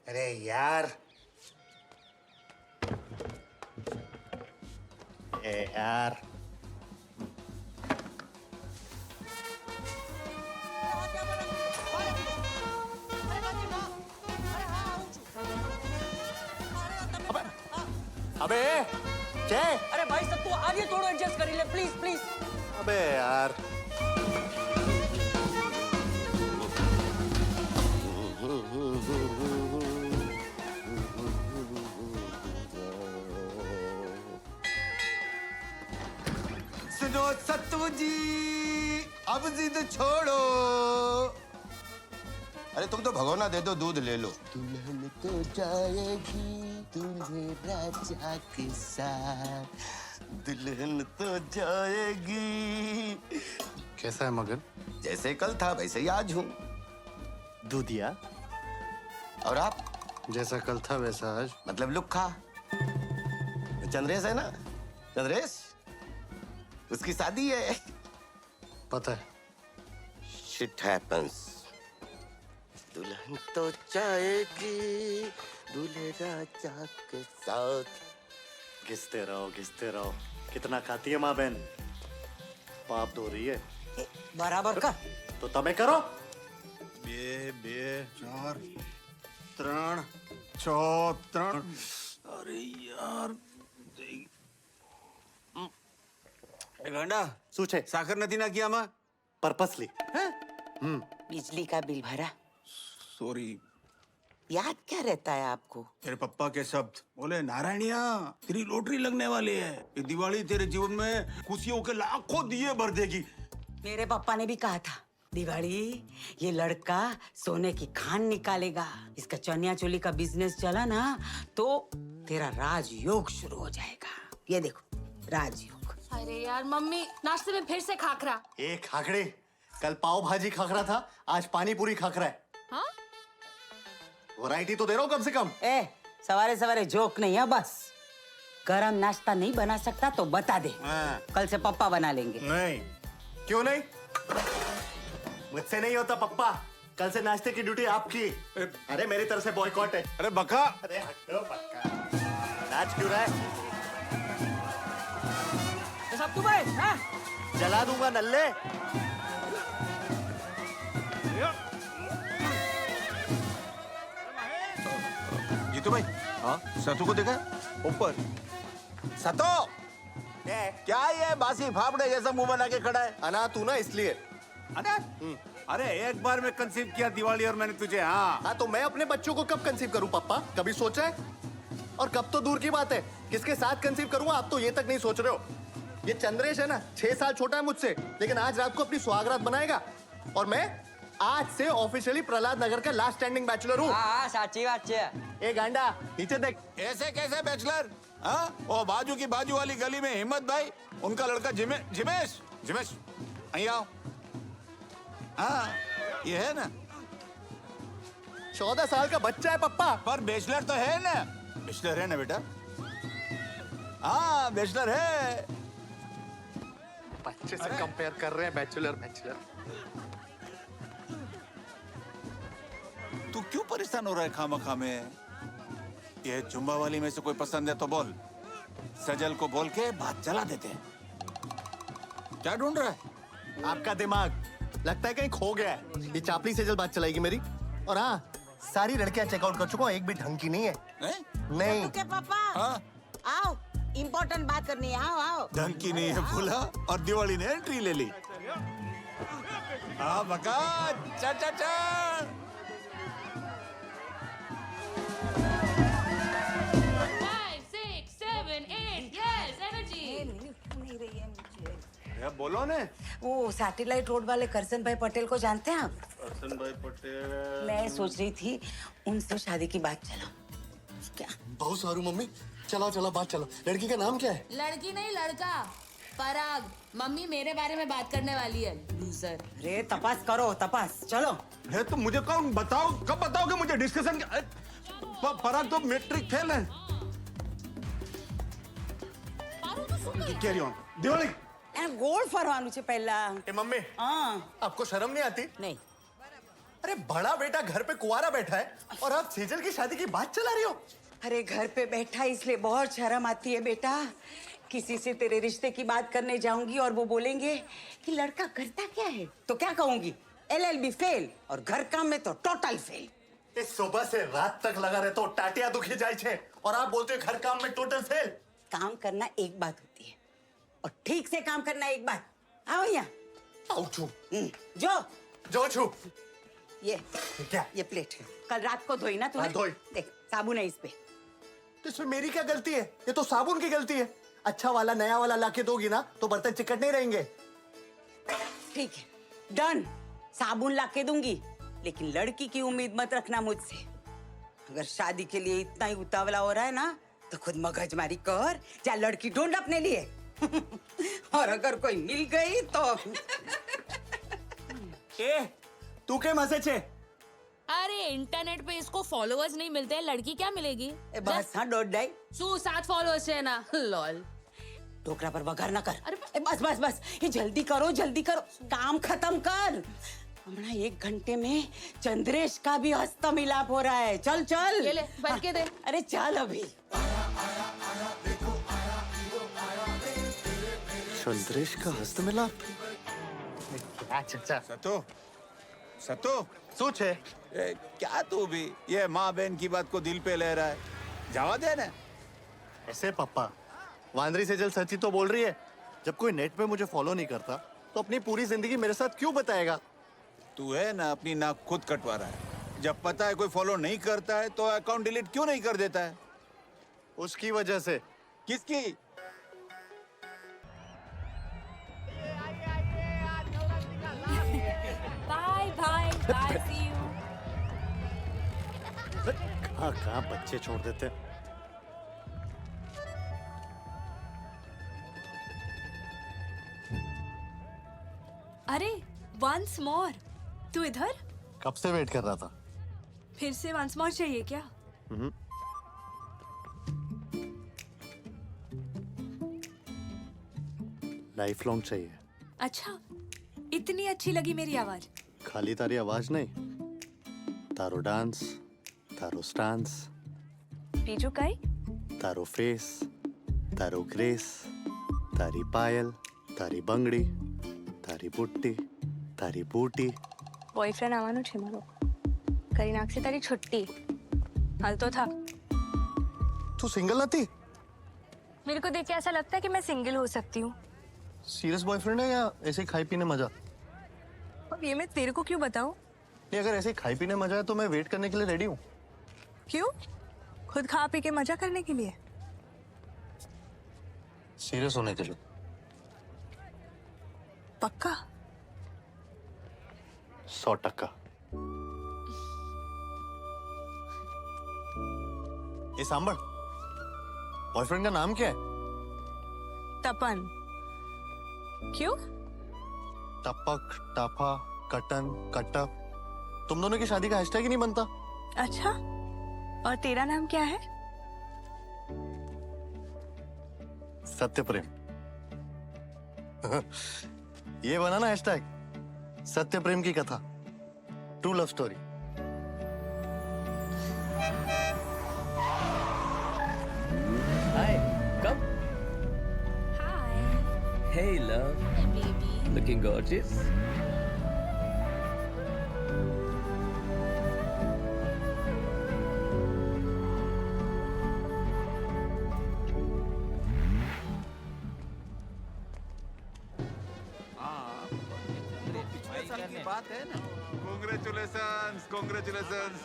अरे यार, ए यार, अबे जय, अरे भाई सब तू आगे थोड़ा एडजस्ट कर ले प्लीज प्लीज। अबे यार, सुनो सत्तू जी, अब जिद छोड़ो। अरे तुम तो भगोना दे दो, दूध ले लो। दुल्हन तो जाएगी दूल्हे राजा के साथ, दुल्हन तो जाएगी। कैसा है मगन? जैसे कल था वैसे ही आज हूँ। दूधिया, और आप? जैसा कल था वैसा आज। मतलब लुक्खा। चंद्रेश है ना, चंद्रेश, उसकी शादी है। पता है। Shit happens। दुल्हन तो जाएगी दूल्हे राजा के साथ। घिसते रहो। कितना खाती है माँ बहन? पाप धो रही है बराबर का तो તમે કરો। 2 2 4 3 6 3। अरे यार गांडा શું છે? સાકર નથી નાખી આમાં? पर्पसली। बिजली का बिल भरा? सॉरी। याद क्या रहता है आपको? तेरे पप्पा के शब्द बोले, नारायणिया तेरी लॉटरी लगने वाली है, ये दिवाली तेरे जीवन में खुशियों के लाखों दिए भर देगी। मेरे पापा ने भी कहा था दिवाली ये लड़का सोने की खान निकालेगा, इसका चनिया चोली का बिजनेस चला ना तो तेरा राजयोग शुरू हो जाएगा। ये देखो राजयोग। अरे यार मम्मी, नाश्ते में फिर से खाखरा। एक खाखड़े, कल पाव भाजी खाखरा था, आज पानी पूरी खाखरा है। हाँ? वैरायटी तो दे रहा हूँ कम से कम। ए सवारे सवारे जोक नहीं है बस। गरम नाश्ता नहीं बना सकता तो बता दे, हाँ। कल से पप्पा बना लेंगे। नहीं। क्यों नहीं? मुझसे नहीं होता पप्पा, कल से नाश्ते की ड्यूटी आपकी। अरे मेरी तरफ से बॉयकॉट है। अरे बका, अरे हटो पक्का। नाच क्यों रहा है? सब तू भाई हाँ? जला दूंगा नल्ले। जीतू भाई, हाँ सतू को देखा ऊपर? सतो क्या ये बासी फाफड़े जैसा मुंह बना के खड़ा है? अना तू ना इसलिए। अरे एक बार में कंसीव किया दिवाली और मैंने तुझे। हाँ हाँ तो मैं अपने बच्चों को कब कंसीव करूं पप्पा? कभी सोचा है? और कब तो दूर की बात है, किसके साथ कंसीव करूंगा आप तो ये तक नहीं सोच रहे हो। ये चंद्रेश है ना, 6 साल छोटा है मुझसे, लेकिन आज रात को अपनी सुहागरात बनाएगा और मैं आज से ऑफिशियली प्रहलाद नगर का लास्ट स्टैंडिंग बैचलर हूँ। हाँ साची बात है। ए गांडा नीचे देख। ऐसे कैसे बैचलर? हाँ वो बाजू की बाजू वाली गली में हिम्मत भाई, उनका लड़का जिमेश અહીં आओ। हाँ ये है ना, 14 साल का बच्चा है पप्पा। पर बैचलर तो है ना? बैचलर है ना बेटा? हाँ बैचलर है। बच्चे से कंपेयर कर रहे हैं बैचलर। तू क्यों परेशान हो रहा है खामखा में? ये जुम्बा वाली में से कोई पसंद है तो बोल, सजल को बोल के बात चला देते हैं। क्या ढूंढ रहा है? आपका दिमाग लगता है कहीं खो गया है। ये चापली से जल बात चलाएगी मेरी। और हाँ, सारी लड़कियां चेकआउट कर चुका हूँ, एक भी ढंग की नहीं है। नहीं। के पापा हाँ आओ, इम्पोर्टेंट बात करनी है। आओ। ढंग की नहीं है बोला और दिवाली ने एंट्री ले ली। हाँ बका, चल 5, 6, 7, 8, yes, energy। नहीं रही है मुझे। बोलो ने। वो सैटेलाइट रोड वाले करसन भाई पटेल को जानते हैं आप? करसन भाई पटेल। मैं सोच रही थी उनसे शादी की बात चला। क्या? बहुत सारू मम्मी, चला बात चला। लड़की का नाम क्या है? लड़की नहीं लड़का, पराग। मम्मी मेरे बारे में बात करने वाली है, लूजर। रे तपास करो, तपास चलो। है तो मुझे कौन बताओ, कब बताओगे मुझे? डिस्कशन पराग तो मैट्रिक फेल है। Carry on Diwali. ગોળ ફરવાનું છે પહેલા। ए मम्मी, हाँ आपको शर्म नहीं आती? नहीं अरे बड़ा बेटा घर पे कुंवारा बैठा है और आप सेजल की शादी की बात चला रही हो। अरे घर पे बैठा है इसलिए बहुत शर्म आती है बेटा। किसी से तेरे रिश्ते की बात करने जाऊंगी और वो बोलेंगे कि लड़का करता क्या है, तो क्या कहूंगी? LLB फेल और घर काम में तो टोटल फेल। इस सुबह से रात तक लगा रहे तो टाटिया दुखी जाए छे और आप बोलते हो घर काम में टोटल फेल। काम करना एक बात होती है और ठीक से काम करना एक बात। आओ यहाँ। आउचू जो छू ये क्या? ये प्लेट है, कल रात को धोई ना तूने? हाँ, धोई। देख साबुन है इस पे। तो इसमें मेरी क्या गलती है? ये तो साबुन की गलती है। अच्छा वाला नया वाला लाके दोगी ना तो बर्तन चिकट नहीं रहेंगे। ठीक है डन, साबुन लाके दूंगी, लेकिन लड़की की उम्मीद मत रखना मुझसे। अगर शादी के लिए इतना ही उतावला हो रहा है ना तो खुद मगजमारी कर, जा लड़की ढूंढ अपने लिए। और अगर कोई मिल गई तो ए तू के मजे छे? अरे इंटरनेट पे इसको फॉलोअर्स नहीं मिलते हैं, लड़की क्या मिलेगी? ए बस हाँ डोट डाई, 7 फॉलोअर्स है ना। लॉल। टोकरा पर वघार ना कर। अरे ए बस बस बस, ये जल्दी करो काम खत्म कर। हमारा 1 घंटे में चंद्रेश का भी हस्तमिलाप हो रहा है। चल चल ये ले, भर के दे। अरे चल अभी। चंद्रेश का हस्त मिला। अच्छा सतो सोच है। क्या तू भी ये माँ बहन की बात को दिल पे ले रहा है? जावा दे ना। ऐसे पापा वांदरी सेजल सच्ची तो बोल रही है। जब कोई नेट पे मुझे फॉलो नहीं करता तो अपनी पूरी जिंदगी मेरे साथ क्यों बताएगा? तू है ना अपनी नाक खुद कटवा रहा है। जब पता है कोई फॉलो नहीं करता है तो अकाउंट डिलीट क्यों नहीं कर देता है? उसकी वजह से। किसकी? Bye bye bye, see you. कहाँ कहाँ बच्चे छोड़ देते हैं। अरे वंस मोर, तू इधर? कब से वेट कर रहा था। फिर से वंस मोर चाहिए क्या? लाइफ लॉन्ग चाहिए। अच्छा, इतनी अच्छी लगी मेरी आवाज? खाली तारी आवाज नहीं, तारो डांस, तारो स्टांस, बीजू काई? तारो फेस, तारो ग्रेस, तारी पायल, तारी બંગડી, તારી બુટ્ટી, તારી બૂટી। बॉयफ्रेंड આવવાનું છે મારો, કરી નાખશે તારી છુટ્ટી। હાલ તો था। तू सिंगल नहीं? मेरे को देख के ऐसा लगता है कि मैं सिंगल हो सकती हूँ। सीरियस बॉयफ्रेंड है या ऐसे ही खाई पीने मजा? अब ये मैं तेरे को क्यों बताऊँ? नहीं, अगर ऐसे ही खाई पीने मजा है तो मैं वेट करने के लिए रेडी हूँ। क्यों? खुद खा पी के मजा करने के लिए? सीरियस होने के लिए। पक्का? 100%। ये सांबर, बॉयफ्रेंड का नाम क्या है? तपन। क्यों? टपक, टाफा, कटन, कटप। तुम दोनों की शादी का हैशटैग ही नहीं बनता। अच्छा, और तेरा नाम क्या है? सत्य प्रेम। ये बना ना हैशटैग, सत्य प्रेम की कथा, true love story. Hi, come. हाय Hey, love. Baby. Looking gorgeous. की बात है ना। Congratulations, congratulations.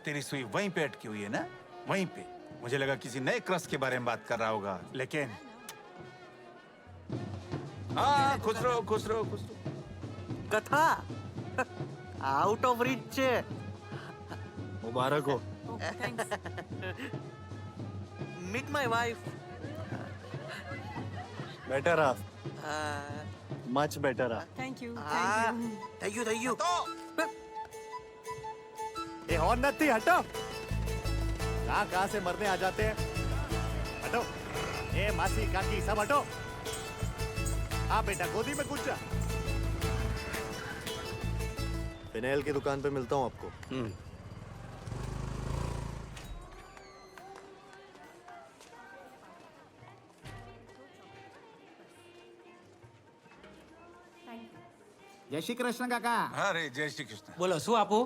तेरी सुई वहीं पे अटकी हुई है ना? वहीं पे। मुझे लगा किसी नए क्रश के बारे में बात कर रहा होगा, लेकिन हाँ, खुश रहो, खुश रहो, खुश रहो। कथा आउट ऑफ रीच છે मुबारक हो। मीट माय वाइफ बेटर आप, मच बेटर आप। Thank you. थैंक यू ये हॉर्न नहीं, हटो। कहाँ से मरने आ जाते हैं। हटो। ए मासी काकी सब हटो। हाँ बेटा गोदी में कूद जा। फिनाइल की दुकान पे मिलता हूँ आपको। જય શ્રી કૃષ્ણ કાકા. अरे जय श्री कृष्ण બોલો શું આપું?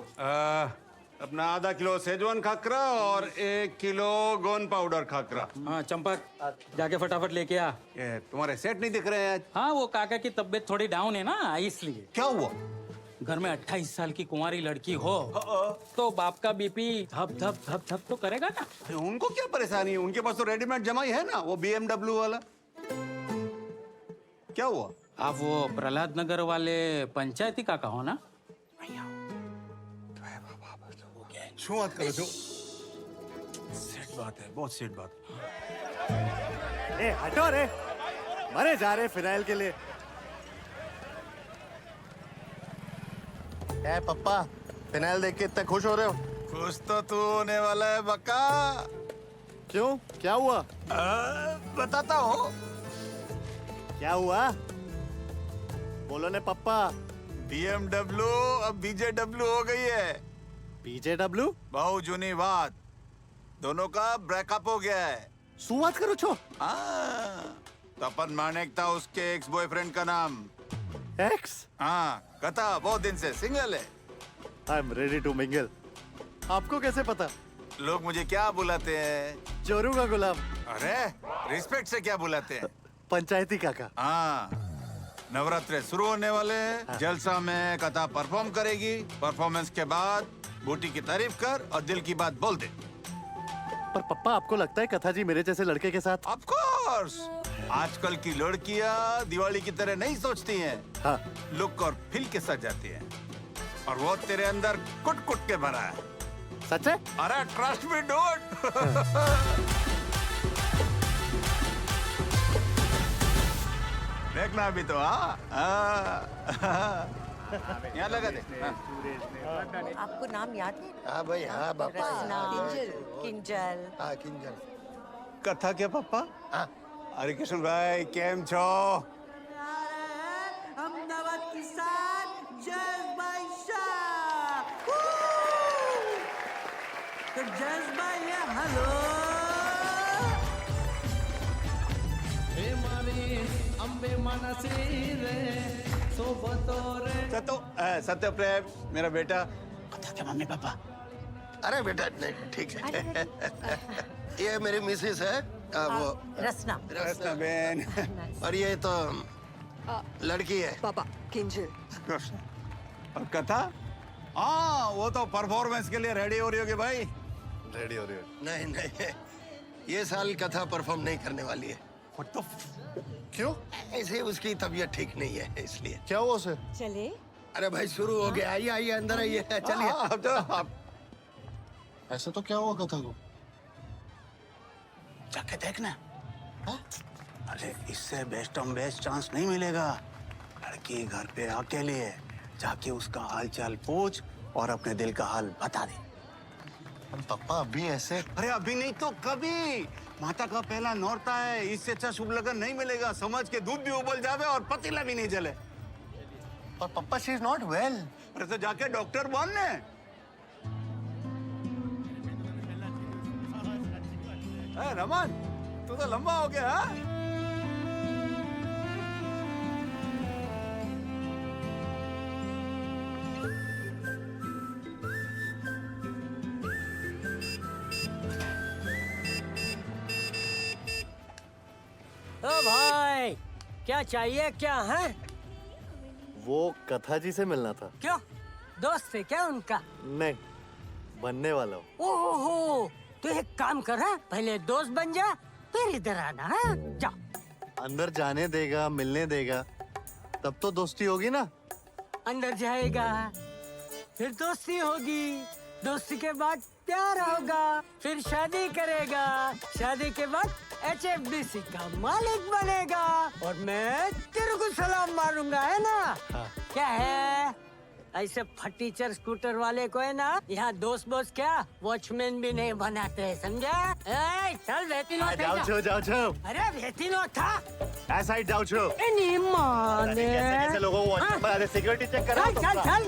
अपना आधा किलो सेजवान खाकरा और 1 किलो गोंद पाउडर खाकरा। हाँ चंपक जाके फटाफट लेके आ. ये तुम्हारे सेट नहीं दिख रहे हैं आज। हाँ वो काका की तबीयत थोड़ी डाउन है ना इसलिए. क्या हुआ? घर में 28 साल की कुंवारी लड़की हो तो बाप का बीपी धप धप धप धप तो करेगा ना. अरे उनको क्या परेशानी है? उनके पास तो रेडीमेड जमाई है ना, वो BMW वाला। क्या हुआ? आप वो प्रहलाद नगर वाले पंचायती काका हो ना? શું વાત કરો છો? सेट बात है, बहुत सेट बात। ए हटो रे, मरे जा रहे फिनाइल के लिए। ए पप्पा, फिनाइल देख के इतने खुश हो रहे हो? खुश तो तू होने वाला है बक्का। क्यों, क्या हुआ? बताता हूँ। क्या हुआ? बोलो ने पप्पा। BMW अब BJW हो गई है। BJW? बहु जूनी बात, दोनों का ब्रेकअप हो गया है। શું વાત કરો છો? हाँ, तपन मानेक था उसके एक्स बॉयफ्रेंड का नाम। एक्स? हाँ, कथा बहुत दिन से सिंगल है। I am ready to mingle. आपको कैसे पता? लोग मुझे क्या बुलाते हैं? चोरू का गुलाम। अरे रिस्पेक्ट से क्या बुलाते हैं? पंचायती काका। हाँ, नवरात्रे शुरू होने वाले हैं। जलसा में कथा परफॉर्म करेगी। परफॉर्मेंस के बाद बूटी की तारीफ कर और दिल की बात बोल दे। पर पप्पा आपको लगता है कथा जी मेरे जैसे लड़के के साथ? ऑफ कोर्स, आजकल की लड़कियां दिवाली की तरह नहीं सोचती हैं। हाँ। लुक और फील के साथ जाती हैं। और वो तेरे अंदर कुट कुट के भरा है। सच है? अरे ट्रस्ट मी डूड। देखना अभी तो। यहाँ लगा दे। आपको नाम याद है? हाँ भाई, हाँ बापा। किंजल. हाँ किंजल। कथा क्या पापा? हाँ। अरे किशन भाई केम छो? અમદાવાદ કિસાન જયેશભાઈ શાહ. તો જયેશભાઈ હેલો. सत्य प्रेम मेरा बेटा। કથા કે મમ્મી પપ્પા. अरे बेटा नहीं, ठीक है। ये मेरी मिसेस है, वो रसना. रसना बहन। और ये तो लड़की है। पापा किंजल. और कथा? हाँ, वो तो परफॉर्मेंस के लिए रेडी हो रही होगी भाई। रेडी हो रही हो? नहीं नहीं, ये साल कथा परफॉर्म नहीं करने वाली है। क्यों? ऐसे उसकी तबीयत ठीक नहीं है इसलिए। क्या हुआ उसे? चले. अरे भाई शुरू हो गया, आइए आइए अंदर आइए, चलिए। ऐसा तो क्या हुआ कथा को? जाके देखना। अरे इससे बेस्ट ऑन बेस्ट चांस नहीं मिलेगा। लड़की घर पे अकेली है, जाके उसका हाल चाल पूछ और अपने दिल का हाल बता दे। पप्पा अभी ऐसे? अरे अभी नहीं तो कभी। माता का पहला नौरता है, इससे अच्छा शुभ लगन नहीं मिलेगा। समझ के दूध भी उबल जावे और पतीला भी नहीं जले। पर पप्पा शी इज नॉट वेल। अरे तो जाके डॉक्टर बोल ने। रमन, तू तो लंबा हो गया। ओ भाई क्या चाहिए क्या है? वो कथा जी से मिलना था। क्यों दोस्त है क्या उनका? नहीं, बनने वाला हूँ। ओहो तो एक काम कर, हाँ? पहले दोस्त बन जा फिर इधर आना। हाँ? जा. अंदर जाने देगा, मिलने देगा, तब तो दोस्ती होगी ना। अंदर जाएगा फिर दोस्ती होगी, दोस्ती के बाद प्यार होगा, फिर शादी करेगा, शादी के बाद HFDC का मालिक बनेगा और मैं तेरे को सलाम मारूंगा, है ना? हाँ। क्या है ऐसे फटीचर स्कूटर वाले को है ना यहाँ दोस्त बोस क्या वॉचमैन भी नहीं बनाते हैं, समझा? ए, चल वेतिनो जाओ छो, जाओ छो। अरे वेतिनो था ऐसा ही जाओ छो। नहीं माने कैसे लोगों को हाँ? सिक्योरिटी चेक करा। चल चल चल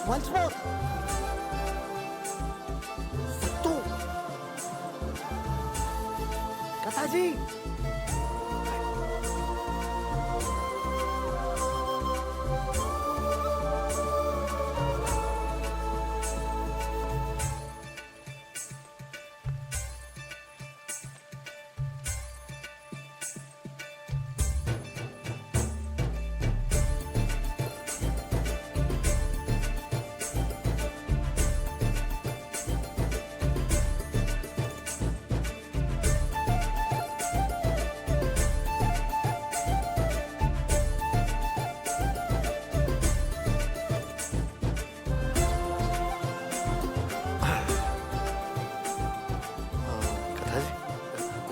Once more. Sattu. कथा जी.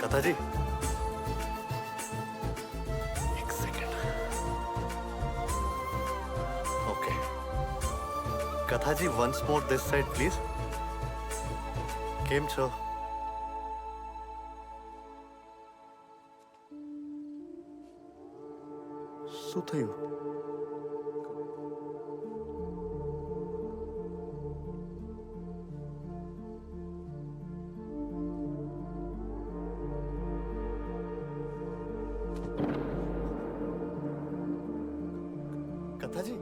कथा जी एक सेकेंड ओके कथा जी once more this side please केम छो શું થયું कथा जी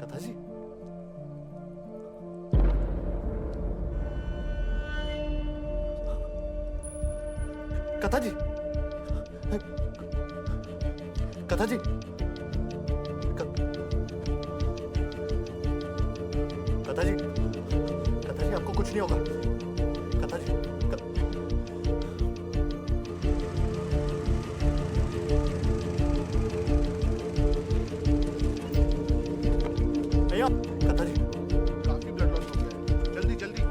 कथा जी कथा जी कथा जी कथा जी कथा जी आपको कुछ नहीं होगा कथा जी भैया कथा जी काफी ब्लड लॉस हो गया है जल्दी जल्दी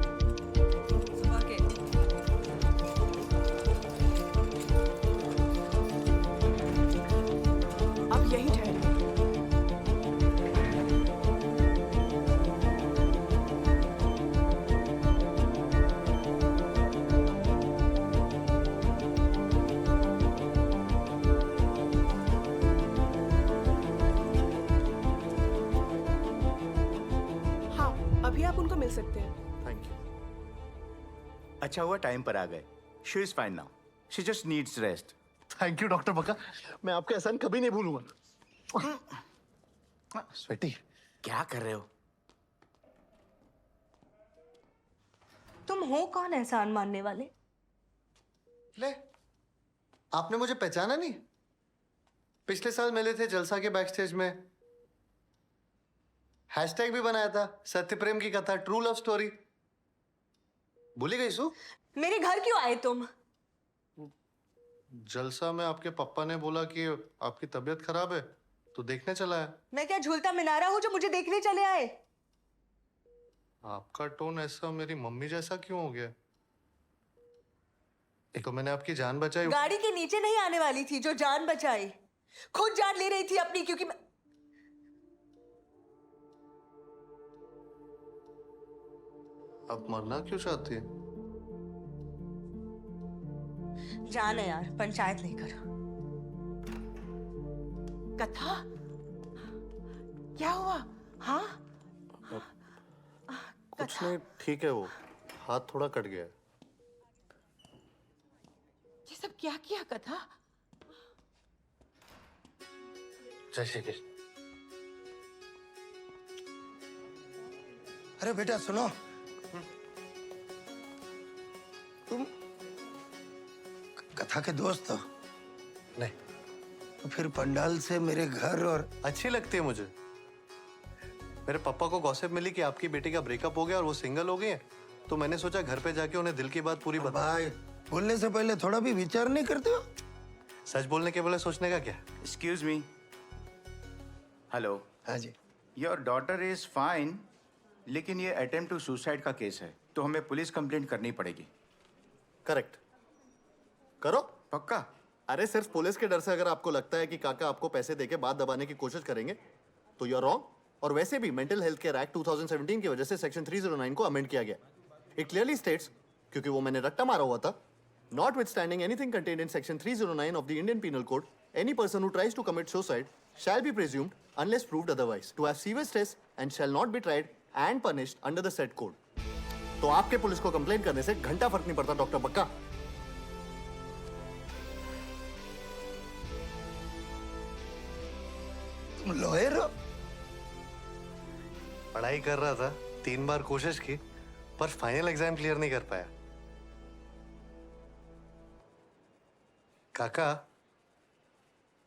अब यही ठहरे। हाँ, अभी आप उनको मिल सकते हैं। थैंक यू अच्छा हुआ टाइम पर आ गए she is fine now she just needs rest thank you doctor बका मैं आपका एहसान कभी नहीं भूलूंगा स्वेटी क्या कर रहे हो तुम हो कौन एहसान मानने वाले? ले आपने मुझे पहचाना नहीं पिछले साल मिले थे जलसा के बैक स्टेज में हैशटैग भी बनाया था सत्य प्रेम की कथा ट्रू लव स्टोरी भूली गई सू मेरे घर क्यों आए तुम? जलसा में आपके पापा ने बोला कि आपकी तबीयत खराब है तो देखने चला है मैं क्या झूलता मिनारा हूँ जो मुझे देखने चले आए? आपका टोन ऐसा मेरी मम्मी जैसा क्यों हो गया एक तो मैंने आपकी जान बचाई गाड़ी के नीचे नहीं आने वाली थी जो जान बचाई खुद जान ले रही थी अपनी क्योंकि मैं आप मरना क्यों चाहती है जान है यार पंचायत नहीं कर। कथा क्या हुआ? हाँ कुछ नहीं ठीक है वो हाथ थोड़ा कट गया है ये सब क्या किया कथा? जय श्री कृष्ण अरे बेटा सुनो तुम कथा के दोस्त हो नहीं तो फिर पंडाल से मेरे घर और अच्छी लगती है मुझे मेरे पापा को गॉसिप मिली कि आपकी बेटी का ब्रेकअप हो गया और वो सिंगल हो गई है तो मैंने सोचा घर पे जाके उन्हें दिल की बात पूरी बता भाई बोलने से पहले थोड़ा भी विचार नहीं करते हो सच बोलने के बोले सोचने का क्या एक्सक्यूज मी हेलो हाँ जी योर डॉटर इज फाइन लेकिन ये अटेम्प्ट टू सुसाइड का केस है तो हमें पुलिस कंप्लेंट करनी पड़ेगी करेक्ट करो पक्का अरे सिर्फ पुलिस के डर से अगर आपको लगता है कि काका आपको पैसे देके बात दबाने की कोशिश करेंगे तो यू आर रॉन्ग और वैसे भी मेंटल हेल्थ केयर एक्ट 2017 की वजह से सेक्शन 309 को अमेंड किया गया इट क्लियरली स्टेट्स क्योंकि वो मैंने रट्टा मारा हुआ था notwithstanding anything contained in section 309 of the Indian Penal Code any person who tries to commit suicide shall be presumed unless proved otherwise to have severe stress and shall not be tried and punished under the said code. तो आपके police को complain करने से घंटा फर्क नहीं पड़ता doctor बक्का। तुम लॉयर हो? पढ़ाई कर रहा था, 3 बार कोशिश की, पर फाइनल एग्जाम क्लियर नहीं कर पाया। काका,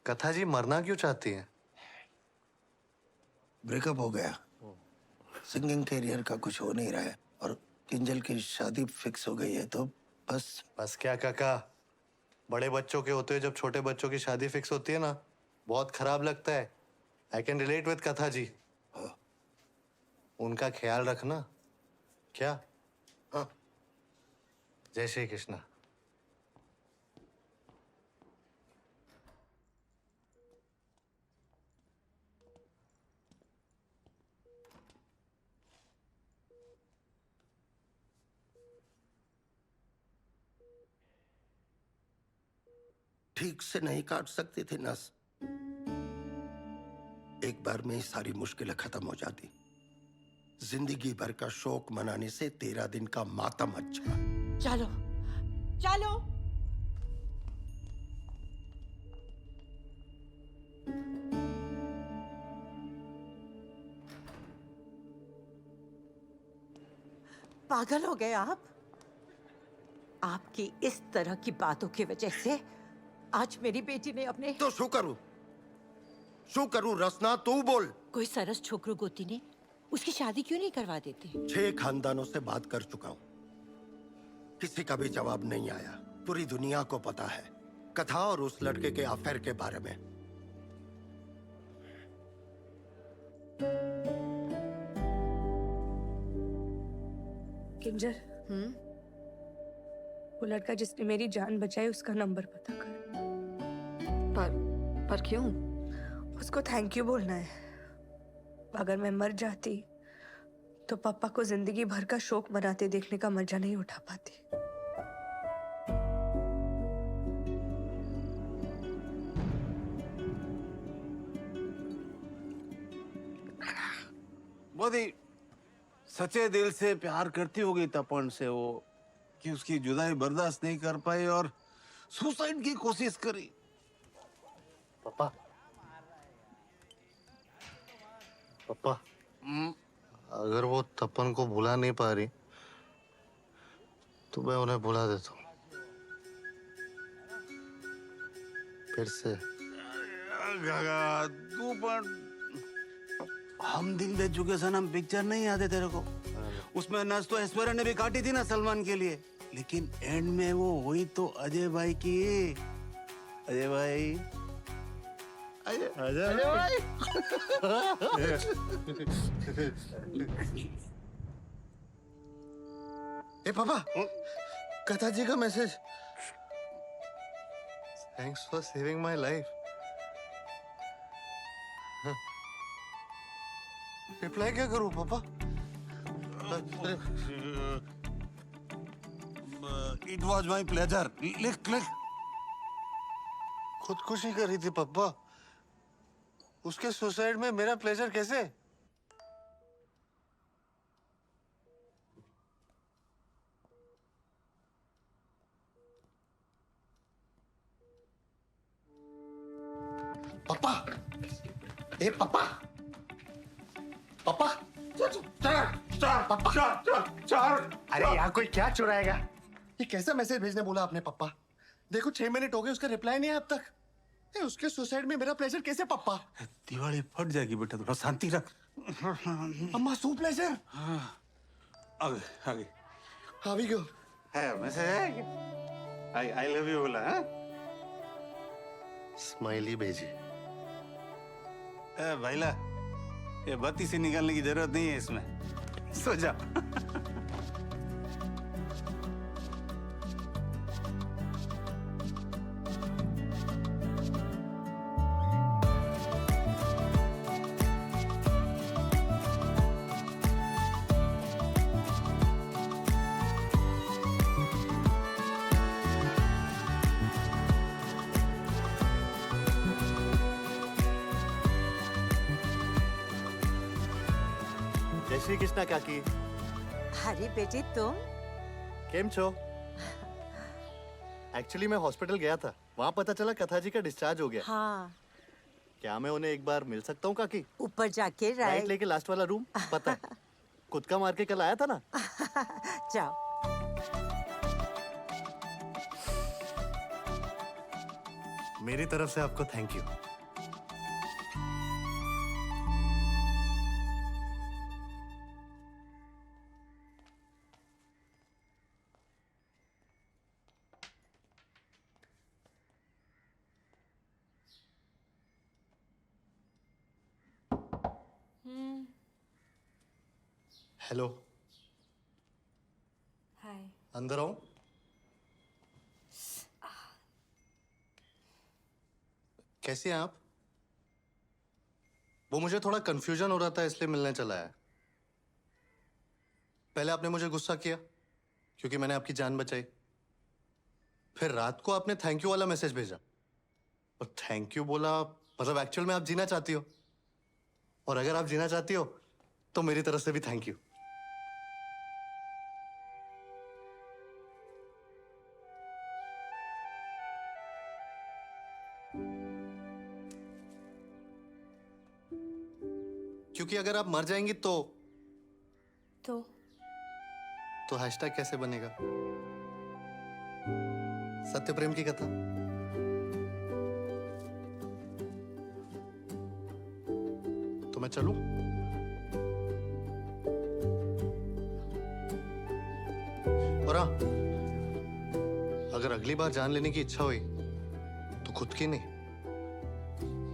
कथा जी मरना क्यों चाहती हैं? ब्रेकअप हो गया, सिंगिंग कैरियर का कुछ हो नहीं रहा है और किंजल की शादी फिक्स हो गई है, तो बस क्या काका, बड़े बच्चों के होते हुए जब छोटे बच्चों की शादी फिक्स होती है ना, बहुत खराब लगता है। आई कैन रिलेट विद कथा जी। उनका ख्याल रखना। क्या? हाँ। जय श्री कृष्णा। ठीक से नहीं काट सकती थी नस। एक बार में ही सारी मुश्किलें खत्म हो जाती। जिंदगी भर का शोक मनाने से 13 दिन का मातम अच्छा। चलो चलो। पागल हो गए आप? आपकी इस तरह की बातों की वजह से आज मेरी बेटी ने अपने तो शू करूं रसना, तू बोल। कोई सरस छोकरू गोती ने उसकी शादी क्यों नहीं करवा देते? 6 खानदानों से बात कर चुका हूं, किसी का भी जवाब नहीं आया। पूरी दुनिया को पता है कथा और उस लड़के के अफेयर के बारे में। किंजल, वो लड़का जिसने मेरी जान बचाई उसका नंबर पता कर। पर क्यों? उसको थैंक यू बोलना है। अगर मैं मर जाती तो पापा को जिंदगी भर का शोक मनाते देखने का मजा नहीं उठा पाती। बहुत ही सच्चे दिल से प्यार करती होगी तपन से वो, कि उसकी जुदाई बर्दाश्त नहीं कर पाई और सुसाइड की कोशिश करी। पापा, अगर वो तपन को भुला नहीं पा रही तो मैं उन्हें भुला देता हूँ फिर से। तू पर हम दिल दे चुके सनम पिक्चर नहीं याद है तेरे को? उसमें नस तो ऐश्वर्या ने भी काटी थी ना सलमान के लिए, लेकिन एंड में वो हुई तो अजय भाई की। अजय भाई, अजय भाई। ए पापा, कथा जी का message. Thanks for saving my life. Reply क्या करूं पापा? It was my pleasure. लिख। खुदकुशी करी थी पापा, उसके सुसाइड में मेरा प्लेजर कैसे? पापा, ए पापा, पापा, चार। अरे यहाँ कोई क्या चुराएगा? ये कैसा मैसेज भेजने बोला आपने पापा? देखो 6 मिनट हो गए, उसका रिप्लाई नहीं है अब तक। उसके सुसाइड में मेरा प्लेजर कैसे पापा? दिवाली फट जाएगी बेटा, थोड़ा शांति रख। अम्मा सू प्लेजर। आगे हाँ भी क्यों? है मैसेज है क्या? आई लव यू बोला है? स्माइली भेजी। भाईला, ये बत्ती से निकालने की जरूरत नहीं है इसमें, सो जा। શ્રી કૃષ્ણ કાકી. अरे बेटी तुम केम छो? एक्चुअली मैं हॉस्पिटल गया था, वहाँ पता चला कथा जी का डिस्चार्ज हो गया. हाँ क्या मैं उन्हें एक बार मिल सकता हूँ काकी? ऊपर जाके राइट राइट लेके लास्ट वाला रूम पता है. खुद का मार के कल आया था ना. जाओ. मेरी तरफ से आपको थैंक यू. हेलो. हाय. अंदर आऊं? कैसी हैं आप? वो मुझे थोड़ा कंफ्यूजन हो रहा था इसलिए मिलने चला है. पहले आपने मुझे गुस्सा किया क्योंकि मैंने आपकी जान बचाई. फिर रात को आपने थैंक यू वाला मैसेज भेजा और थैंक यू बोला, मतलब एक्चुअल में आप जीना चाहती हो. और अगर आप जीना चाहती हो तो मेरी तरफ से भी थैंक यू. क्योंकि अगर आप मर जाएंगी तो हैशटैग कैसे बनेगा? सत्य प्रेम की कथा. तो मैं चलूं? और हाँ, अगर अगली बार जान लेने की इच्छा हुई तो खुद की नहीं,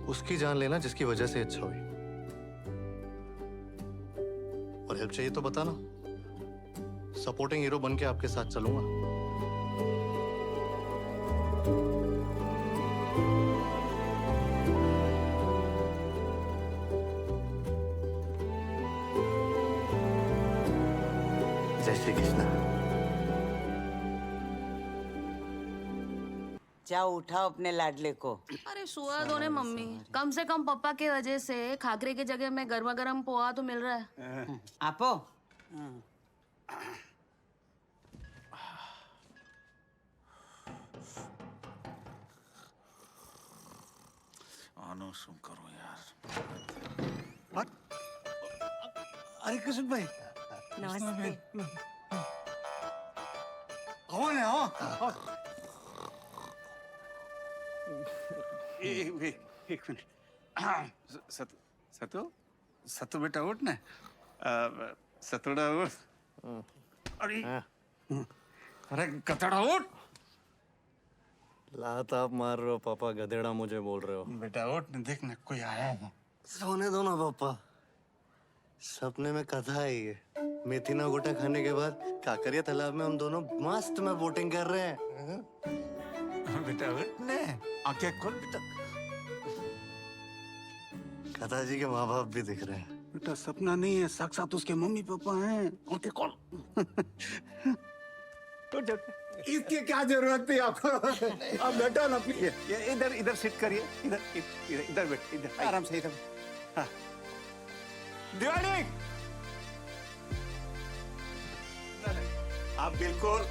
उसकी जान लेना जिसकी वजह से इच्छा हुई. और हेल्प चाहिए तो बताना, सपोर्टिंग हीरो बन के आपके साथ चलूंगा. जय श्री कृष्ण. जाओ उठाओ अपने लाडले को. अरे सुआ दो ने मम्मी, कम से कम पापा के वजह से खाकरे की जगह में गर्मा गर्म पोहा तो मिल रहा है. आपो. आनो सुन करो यार. अरे किशन भाई, नमस्ते. आओ ना, आओ. एक मिनट. सतु सतु बेटा उठ ना. सतुड़ा उठ. अरे गधड़ा उठ. लात आप मार रहे हो पापा, गधेड़ा मुझे बोल रहे हो. बेटा उठ ना, देख ना कोई आया है. सोने दो ना पापा. सपने में कथा है ये. मेथी ना गोटा खाने के बाद काकरिया तालाब में हम दोनों मस्त में बोटिंग कर रहे हैं. बेटा उठ ना, आंखें खोल बेटा. कथा जी के माँ बाप भी दिख रहे हैं. बेटा सपना नहीं है, साक्षात उसके मम्मी पापा हैं. आंखें खोल. इसकी क्या जरूरत थी आपको? आप बैठो ना प्लीज. ये इधर इधर सिट करिए. इधर इधर इधर बैठ. इधर आराम से. इधर. हाँ. दिवाली आप बिल्कुल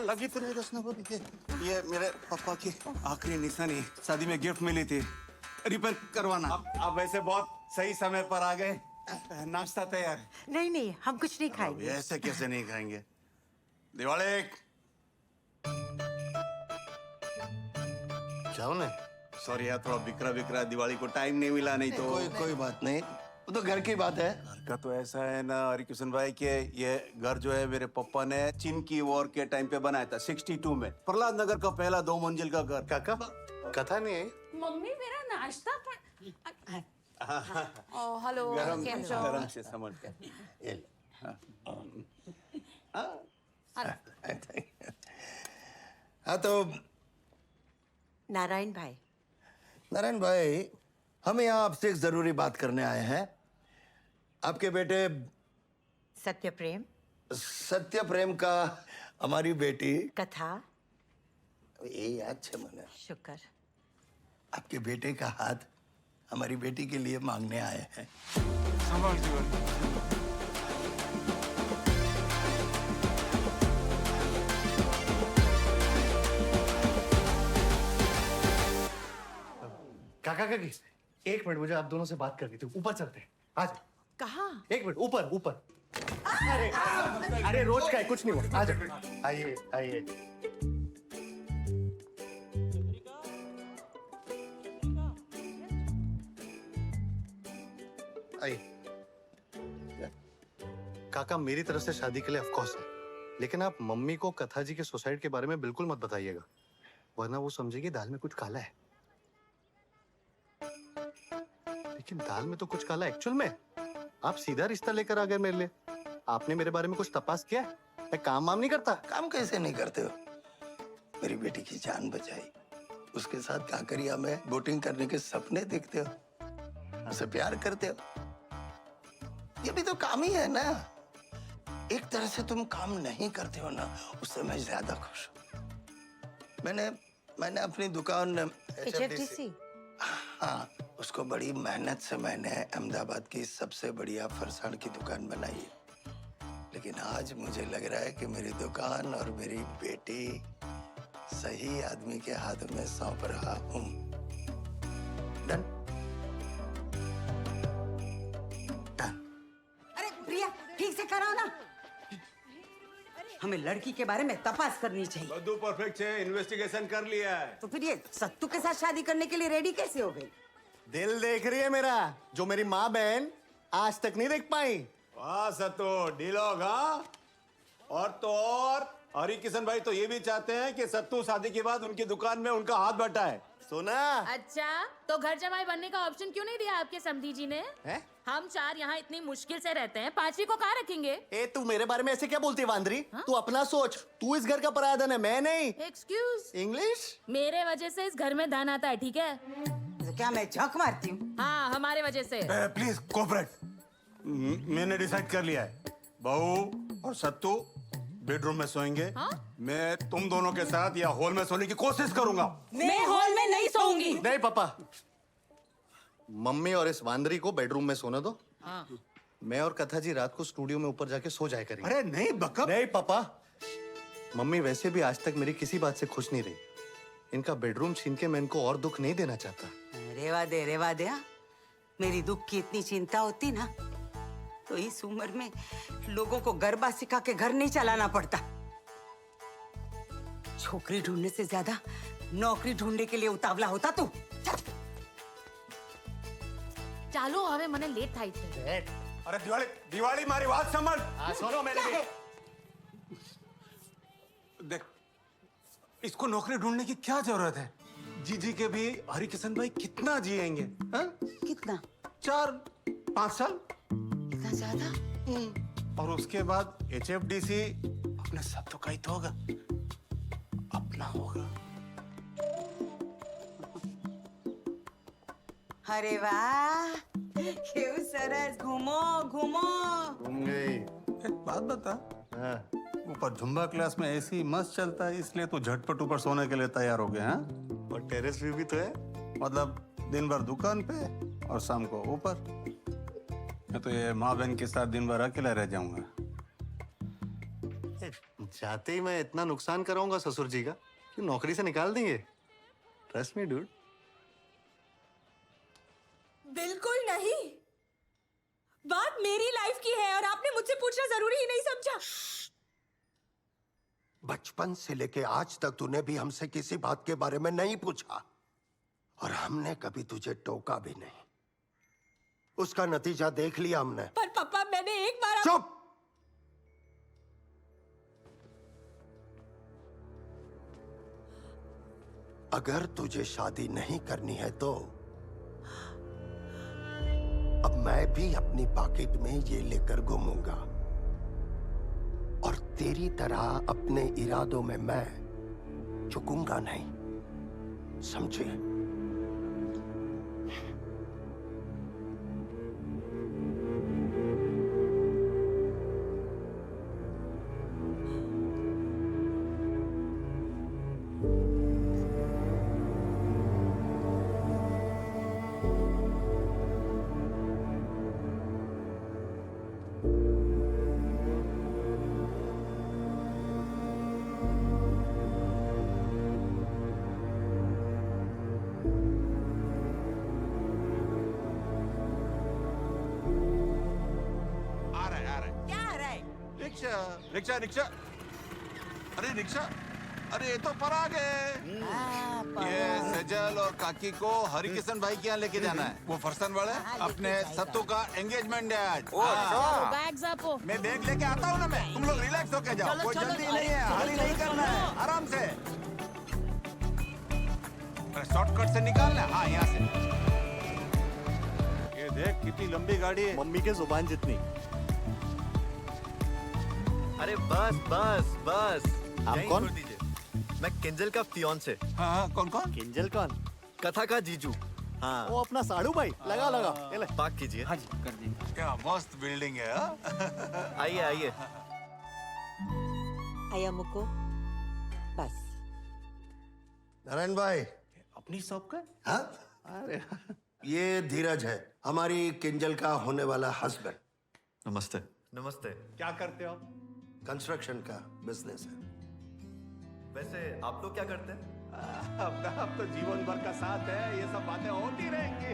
लगी तो नहीं दसना को. ये मेरे पापा की आखिरी निशानी, शादी में गिफ्ट मिली थी, रिपेयर करवाना. आप वैसे बहुत सही समय पर आ गए. नाश्ता तैयार. नहीं नहीं, हम कुछ नहीं खाएंगे. ऐसे कैसे नहीं खाएंगे? दिवाली जाओ ना. सॉरी यार, थोड़ा बिखरा बिखरा, दिवाली को टाइम नहीं मिला. नहीं तो कोई बात नहीं, वो तो घर की बात है. घर का तो ऐसा है ना हरिकिशन भाई के ये घर जो है मेरे पापा ने चीन की वॉर के टाइम पे बनाया था 62 में. प्रहलाद नगर का पहला 2 मंजिल का घर. काका कथा नहीं है. मम्मी मेरा नाश्ता पर. हेलो गरम केम छो? गरम से समझ के. ये ले. हाँ तो नारायण भाई, नारायण भाई, हम यहाँ आपसे एक जरूरी बात करने आए हैं. आपके बेटे सत्य प्रेम सत्य प्रेम का हमारी बेटी कथा. ये याद छे मने. शुक्र. आपके बेटे का हाथ हमारी बेटी के लिए मांगने आए हैं। संभाल जीवन। काका काकी, एक मिनट, मुझे आप दोनों से बात करनी थी। ऊपर चलते हैं, आज। कहाँ? एक मिनट, ऊपर ऊपर। अरे अरे, रोज का है, कुछ नहीं हुआ। आज आइए आइए। आइए। काका, मेरी तरफ से शादी के लिए ऑफ कोर्स है, लेकिन आप मम्मी को कथा जी के सुसाइड के बारे में बिल्कुल मत बताइएगा, वरना वो समझेगी दाल में कुछ काला है। लेकिन दाल में तो कुछ काला एक्चुअल में। आप सीधा रिश्ता लेकर आ गए मेरे लिए। आपने मेरे बारे में कुछ तपास किया है? मैं काम वाम नहीं करता। काम कैसे नहीं करते हो? मेरी बेटी की जान बचाई, उसके साथ काकरिया में बोटिंग करने के सपने देखते हो, उसे प्यार करते हो। ये भी तो काम ही है ना। एक तरह से तुम काम नहीं करते हो ना, उससे मैं ज्यादा खुश हूँ। मैंने अपनी दुकान HFDC? हाँ, उसको बड़ी मेहनत से मैंने अहमदाबाद की सबसे बढ़िया फरसाण की दुकान बनाई है। लेकिन आज मुझे लग रहा है कि मेरी दुकान और मेरी बेटी सही आदमी के हाथ में सौंप रहा हूँ। डन? अरे प्रिया, ठीक से कराओ ना। हमें लड़की के बारे में तपास करनी चाहिए। बद्दू परफेक्ट है, इन्वेस्टिगेशन कर लिया है। तो फिर ये सत्तू के साथ शादी करने के लिए रेडी कैसे हो गई? दिल देख रही है मेरा, जो मेरी माँ बहन आज तक नहीं देख पाई। वाह सत्तू, डीलॉग। हाँ, और तो और हरी किशन भाई तो ये भी चाहते हैं कि सत्तू शादी के बाद उनकी दुकान में उनका हाथ बटाए। सुना? अच्छा, तो घर जमाई बनने का ऑप्शन क्यों नहीं दिया आपके समधी जी ने? है? हम चार यहाँ इतनी मुश्किल से रहते हैं, पांचवी को कहाँ रखेंगे? ए, तू मेरे बारे में ऐसे क्या बोलती है वांदरी? तू अपना सोच, तू इस घर का पराधन है, मैं नहीं। एक्सक्यूज? इंग्लिश? मेरे वजह से इस घर में धन आता है, ठीक है? तो क्या मैं झक मारती हूँ? हाँ, हमारे वजह से। Please cooperate. मैंने डिसाइड कर लिया है, बहू और सत्तू बेडरूम में सोएंगे। हाँ? मैं तुम दोनों के साथ या हॉल में सोने की कोशिश करूंगा। मैं हॉल में नहीं सोऊंगी। नहीं पापा, मम्मी और इस वांदरी को बेडरूम में सोने दो। हाँ। मैं और कथा जी रात को स्टूडियो में ऊपर जाके सो जाए करेंगे। अरे नहीं बकअप। नहीं पापा, मम्मी वैसे भी आज तक मेरी किसी बात से खुश नहीं रही। इनका बेडरूम छीन के मैं इनको और दुख नहीं देना चाहता। रेवा दे। मेरी दुख की इतनी चिंता होती ना, तो इस उम्र में लोगों को गरबा सिखा के घर नहीं चलाना पड़ता। छोकरी ढूंढने से ज्यादा नौकरी ढूंढने के लिए उतावला होता तू। ચાલો હવે મને લેટ થાય છે। अरे दिवाली मारी बात समझ। सुनो मेरे भी। देख, इसको नौकरी ढूंढने की क्या जरूरत है? जीजी के भी हरी किशन भाई कितना जिएंगे? हाँ? कितना? 4-5 साल। इतना ज्यादा? और उसके बाद HFDC अपने सब तो कहीं तो होगा, अपना होगा। अरे वाह, क्यों सरस, घूमो घूमो। घूम गई। एक बात बता, हाँ। ऊपर जुम्बा क्लास में एसी मस्त चलता है, इसलिए तू झटपट ऊपर सोने के लिए तैयार हो गया? हाँ? और टेरेस व्यू भी तो है। मतलब दिन भर दुकान पे और शाम को ऊपर। मैं तो ये माँ बहन के साथ दिन भर अकेला रह जाऊंगा। जाते ही मैं इतना नुकसान कराऊंगा ससुर जी का कि नौकरी से निकाल देंगे। Trust me dude. बिल्कुल नहीं। बात मेरी लाइफ की है और आपने मुझसे पूछना जरूरी ही नहीं समझा। बचपन से लेके आज तक तूने भी हमसे किसी बात के बारे में नहीं पूछा और हमने कभी तुझे टोका भी नहीं। उसका नतीजा देख लिया हमने। पर पापा, मैंने एक बार चुप। अगर तुझे शादी नहीं करनी है तो अब मैं भी अपनी पॉकेट में ये लेकर घूमूंगा और तेरी तरह अपने इरादों में मैं झुकूंगा नहीं, समझे? रिक्शा रिक्शा रिक्शा अरे रिक्शा अरे ये तो पराग है। ये सजल और काकी को हरिकिशन भाई के यहाँ लेके जाना है। वो फरसान वाले अपने सत्तू का एंगेजमेंट है आज। बैग्स आपो मैं बैग लेके आता हूँ ना मैं। तुम लोग रिलैक्स होके जाओ। कोई जल्दी नहीं है, हरी नहीं करना है, आराम से। शॉर्टकट से निकालना है। हाँ यहाँ से। ये देख कितनी लंबी गाड़ी है। मम्मी के जुबान जितनी। अरे बस बस बस आप यहीं कौन? छोड़ दीजिए। मैं किंजल का फियांसे। हाँ कौन कौन? किंजल कौन? कथा का जीजू। हाँ वो अपना साड़ू भाई। लगा लगा ये ले। पाक कीजिए। हाँ जी कर देंगे। क्या मस्त बिल्डिंग है। हाँ? आइए आइए। आया मुको बस। नारायण भाई, अपनी शॉप का? हाँ? अरे ये धीरज है, हमारी किंजल का होने वाला हस्बैंड। नमस्ते। नमस्ते। क्या करते हो? कंस्ट्रक्शन का बिजनेस है। वैसे आप लोग क्या करते हैं? अब तो जीवन भर का साथ है, ये सब बातें होती रहेंगी।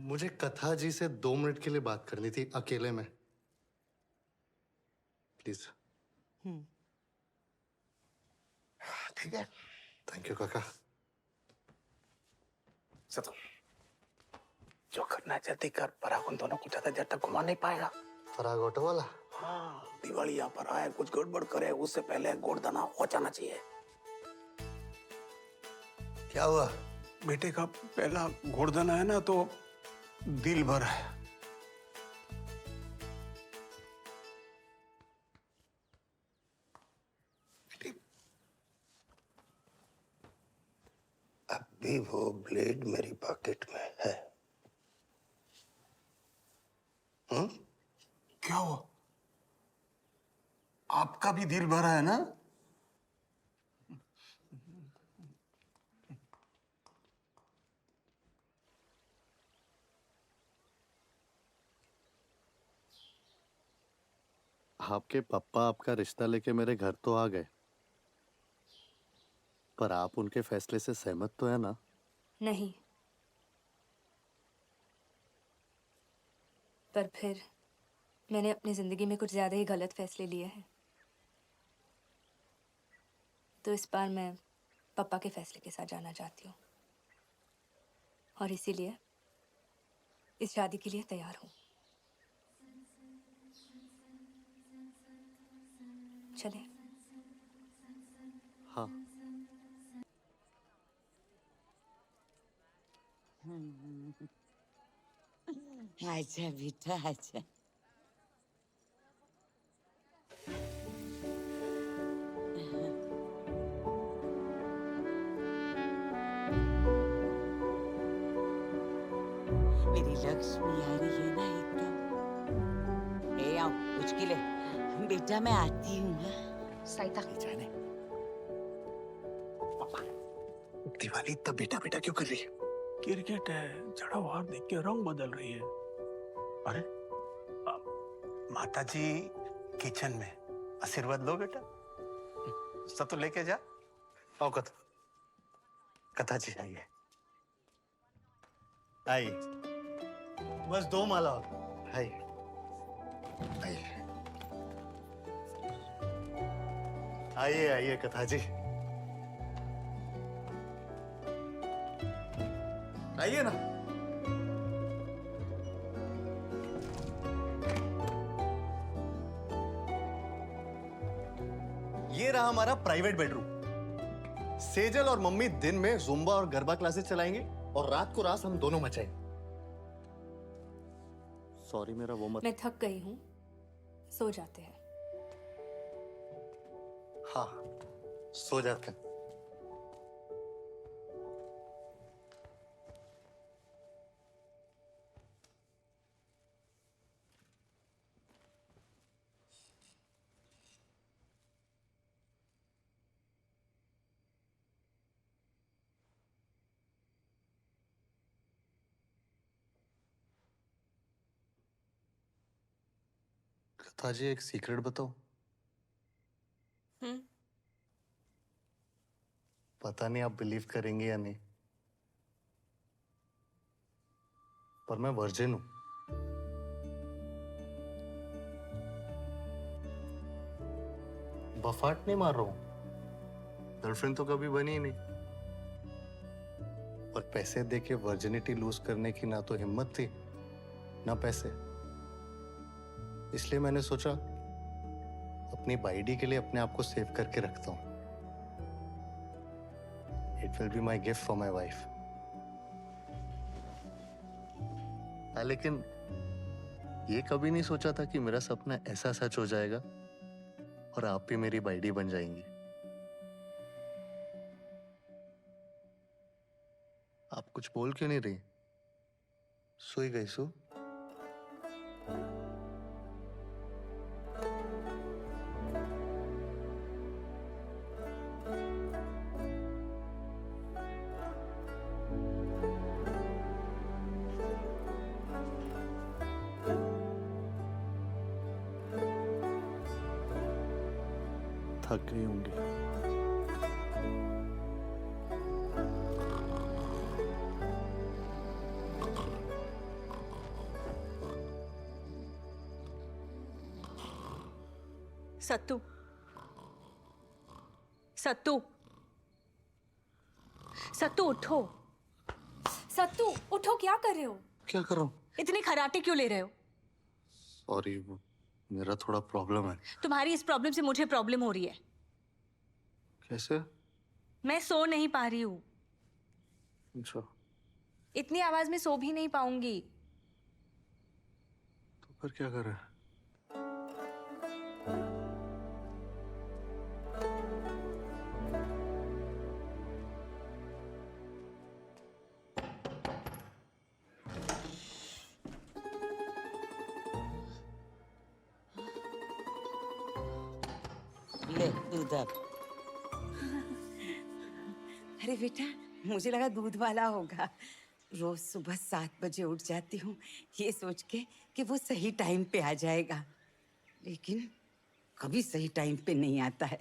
मुझे कथा जी से 2 मिनट के लिए बात करनी थी अकेले में, प्लीज। ठीक है। थैंक यू काका। सतो जो करना चाहती कर, पराग उन दोनों को ज्यादा देर तक घुमा नहीं पाएगा। फराग ऑटो वाला? हाँ, दिवाली यहाँ पर आए, कुछ गड़बड़ करे उससे पहले गोड़दाना हो जाना चाहिए। क्या हुआ? बेटे का पहला गोड़दाना है ना, तो दिल भर है। अभी वो ब्लेड मेरी पॉकेट में है। क्या हुआ? आपका भी दिल भरा है ना? आपके पापा आपका रिश्ता लेके मेरे घर तो आ गए, पर आप उनके फैसले से सहमत तो है ना? नहीं, पर फिर मैंने अपनी जिंदगी में कुछ ज्यादा ही गलत फैसले लिए हैं, तो इस बार मैं पापा के फैसले के साथ जाना चाहती हूँ और इसीलिए इस शादी के लिए तैयार हूँ। चले? हाँ। आजा बेटा आजा। मेरी लक्ष्मी आ रही है ना एकदम। ए आओ कुछ के लिए। बेटा मैं आती हूँ। साइता जाने पापा, दिवाली इतना बेटा बेटा क्यों कर रही है? क्रिकेट है, जड़ा हार देख के रंग बदल रही है। अरे माता जी किचन में, आशीर्वाद लो बेटा। सब तो लेके जा। आओ कथा, कथा जी आइए। आई बस 2 माला। आई आई आइए आइए कथा जी, आइए ना। ये रहा हमारा प्राइवेट बेडरूम। सेजल और मम्मी दिन में जुम्बा और गरबा क्लासेस चलाएंगे और रात को रास हम दोनों मचाएंगे। सॉरी मेरा वो मत। मैं थक गई हूँ, सो जाते हैं। हाँ सो जाते हैं। लता जी एक सीक्रेट बताओ। पता नहीं आप बिलीव करेंगे या नहीं, पर मैं वर्जिन हूं। बफाट नहीं मार रहा हूं, गर्लफ्रेंड तो कभी बनी ही नहीं, पर पैसे देके वर्जिनिटी लूज करने की ना तो हिम्मत थी ना पैसे। इसलिए मैंने सोचा अपनी बाइडी के लिए अपने आप को सेव करके रखता हूं। It will be my gift for my wife. लेकिन ये कभी नहीं सोचा था कि मेरा सपना ऐसा सच हो जाएगा और आप भी मेरी बाइडी बन जाएंगी। आप कुछ बोल क्यों नहीं रही? सोई गई सो? थक गई होंगी। सत्तू, सत्तू, सत्तू उठो। सत्तू उठो, क्या कर रहे हो? क्या कर रहा हूँ? इतने खराटे क्यों ले रहे हो? सॉरी, मेरा थोड़ा प्रॉब्लम है। तुम्हारी इस प्रॉब्लम से मुझे प्रॉब्लम हो रही है। कैसे? मैं सो नहीं पा रही हूँ। अच्छा, इतनी आवाज में सो भी नहीं पाऊंगी। तो फिर क्या कर रहा है? ले दूध अब। अरे बेटा, मुझे लगा दूध वाला होगा। रोज सुबह 7 बजे उठ जाती हूँ ये सोच के कि वो सही टाइम पे आ जाएगा, लेकिन कभी सही टाइम पे नहीं आता है।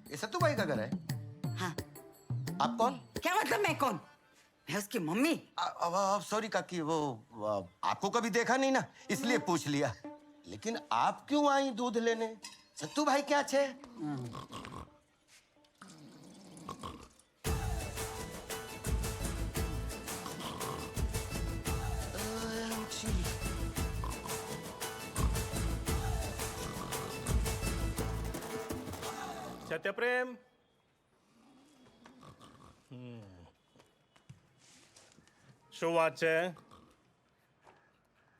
ये सत्तू भाई का घर है? हाँ। आप कौन? क्या मतलब मैं कौन? मैं उसकी मम्मी। सॉरी काकी, वो आपको कभी देखा नहीं ना, इसलिए पूछ लिया। लेकिन आप क्यों आई दूध लेने? सत्तू भाई क्या छे? सत्यप्रेम, શું વાત છે?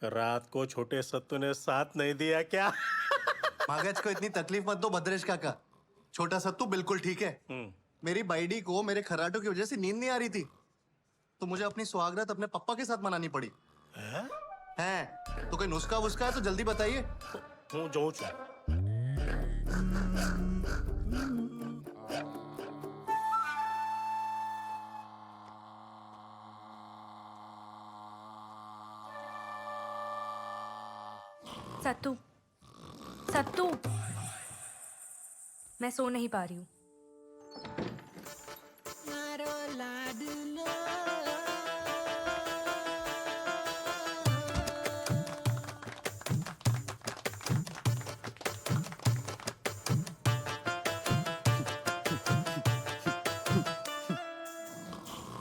रात को छोटे सत्तू ने साथ नहीं दिया क्या? मगज को इतनी तकलीफ मत दो भद्रेश काका। छोटा सत्तू बिल्कुल ठीक है। मेरी बाइडी को मेरे खर्राटों की वजह से नींद नहीं आ रही थी, तो मुझे अपनी सुहागरात अपने पप्पा के साथ मनानी पड़ी। हैं? तो कोई नुस्खा वुस्खा है तो जल्दी बताइए। હું જોઉં છું। सत्तू, सत्तू, मैं सो नहीं पा रही हूँ।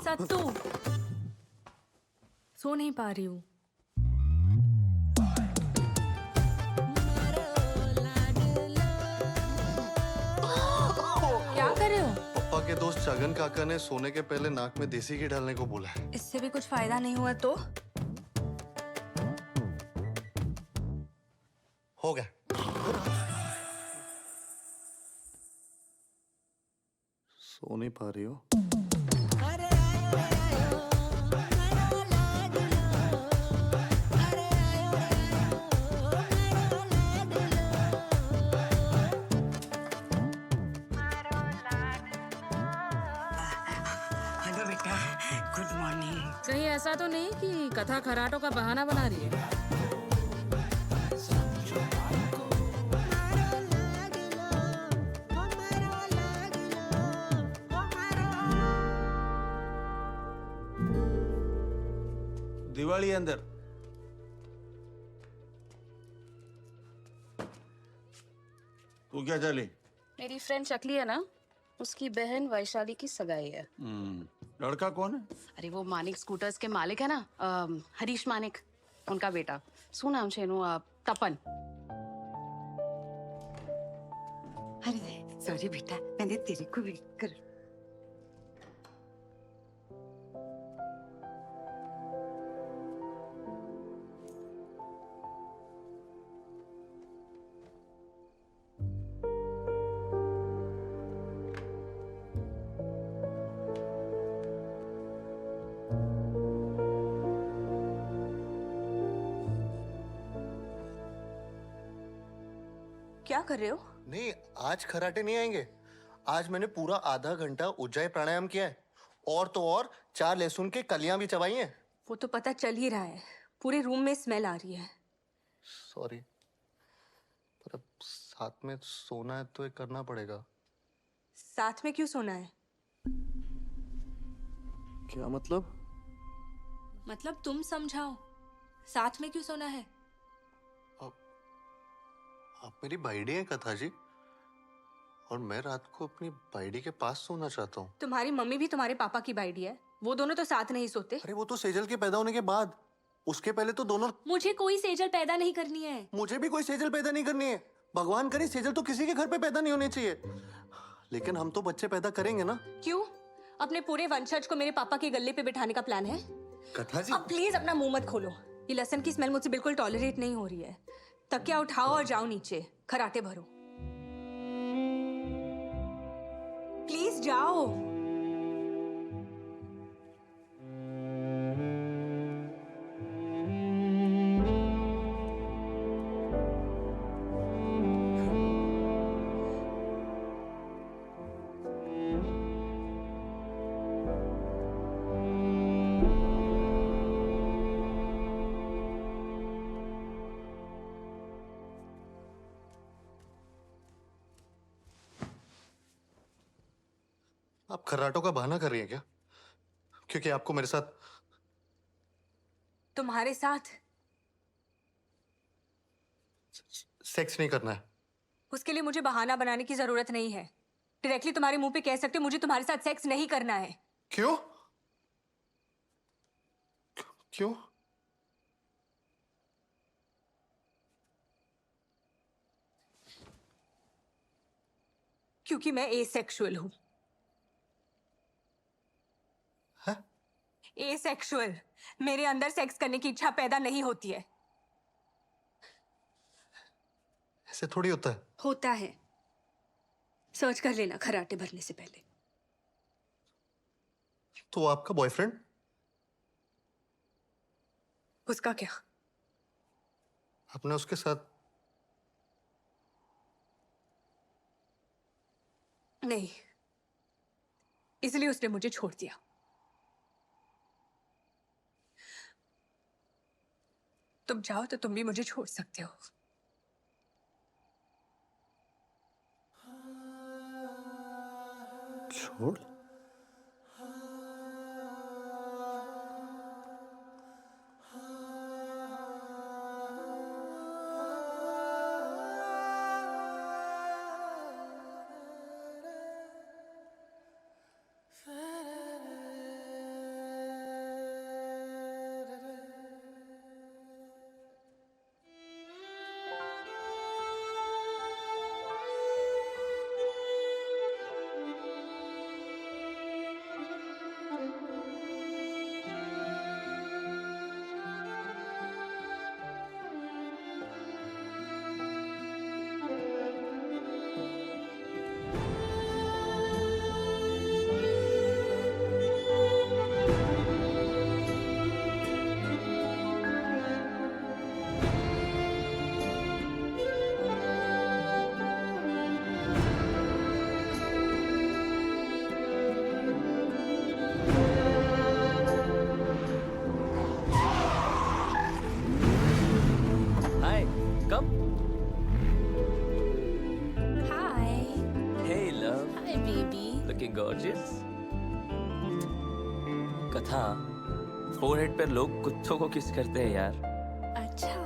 सत्तू, सो नहीं पा रही हूँ। क्या कर रहे हो? पप्पा के दोस्त छगन काका ने सोने के पहले नाक में देसी घी डालने को बोला है। इससे भी कुछ फायदा नहीं हुआ तो? हो गया। सो नहीं पा रही हो? हेलो बेटा, गुड कहीं ऐसा तो नहीं कि कथा खराटों का बहाना बना रही है? दिवाली अंदर। तू क्या चली? मेरी फ्रेंड चकली है ना, उसकी बहन वैशाली की सगाई है। लड़का कौन है? अरे वो मानिक स्कूटर्स के मालिक है ना, हरीश मानिक, उनका बेटा। શું નામ છે એનું? તપન। अरे सॉरी बेटा, मैंने तेरे को वेट कर। क्या कर रहे हो? नहीं, आज खराटे नहीं आएंगे। आज मैंने पूरा आधा घंटा उज्जाई प्राणायाम किया है, और तो और 4 लहसुन की कलियां भी चबाई हैं। वो तो पता चल ही रहा है, पूरे रूम में स्मेल आ रही है। सॉरी, पर अब साथ में सोना है तो ये करना पड़ेगा। साथ में क्यों सोना है? क्या मतलब? मतलब तुम समझाओ, साथ में क्यों सोना है? आप मेरी बाइडी हैं कथा जी, और मैं रात को अपनी बाइडी के पास सोना चाहता हूँ। तुम्हारी मम्मी भी तुम्हारे पापा की बाइडी है, वो दोनों तो साथ नहीं सोते। अरे वो तो सेजल के पैदा होने के बाद, उसके पहले तो दोनों। मुझे कोई सेजल पैदा नहीं करनी है। मुझे भी कोई सेजल पैदा नहीं करनी है। भगवान करे सेजल तो किसी के घर पे पैदा नहीं होने चाहिए, लेकिन हम तो बच्चे पैदा करेंगे ना। क्यों? अपने पूरे वंशज को मेरे पापा के गले पे बिठाने का प्लान है? कथा जी, अब प्लीज अपना मुंह मत खोलो। ये लहसुन की स्मेल मुझसे बिल्कुल टॉलरेट नहीं हो रही है। तकिया उठाओ और जाओ नीचे, खराटे भरो। प्लीज जाओ। आप खर्राटों का बहाना कर रही हैं क्या? क्योंकि आपको मेरे साथ। तुम्हारे साथ सेक्स नहीं करना है। उसके लिए मुझे बहाना बनाने की जरूरत नहीं है। डायरेक्टली तुम्हारे मुंह पे कह सकते हो मुझे तुम्हारे साथ सेक्स नहीं करना है। क्यों? क्यों? क्योंकि मैं एसेक्सुअल हूं। एसेक्सुअल, मेरे अंदर सेक्स करने की इच्छा पैदा नहीं होती है। ऐसे थोड़ी होता है। होता है, सर्च कर लेना खराटे भरने से पहले। तो वो आपका बॉयफ्रेंड? उसका क्या? आपने उसके साथ? नहीं, इसलिए उसने मुझे छोड़ दिया। तुम चाहो तो तुम भी मुझे छोड़ सकते हो। छोड़? Come. Hi. Hey, love. Hi, baby. Looking gorgeous. कथा, फोरहेड पर लोग कुत्तों को किस करते हैं यार. अच्छा.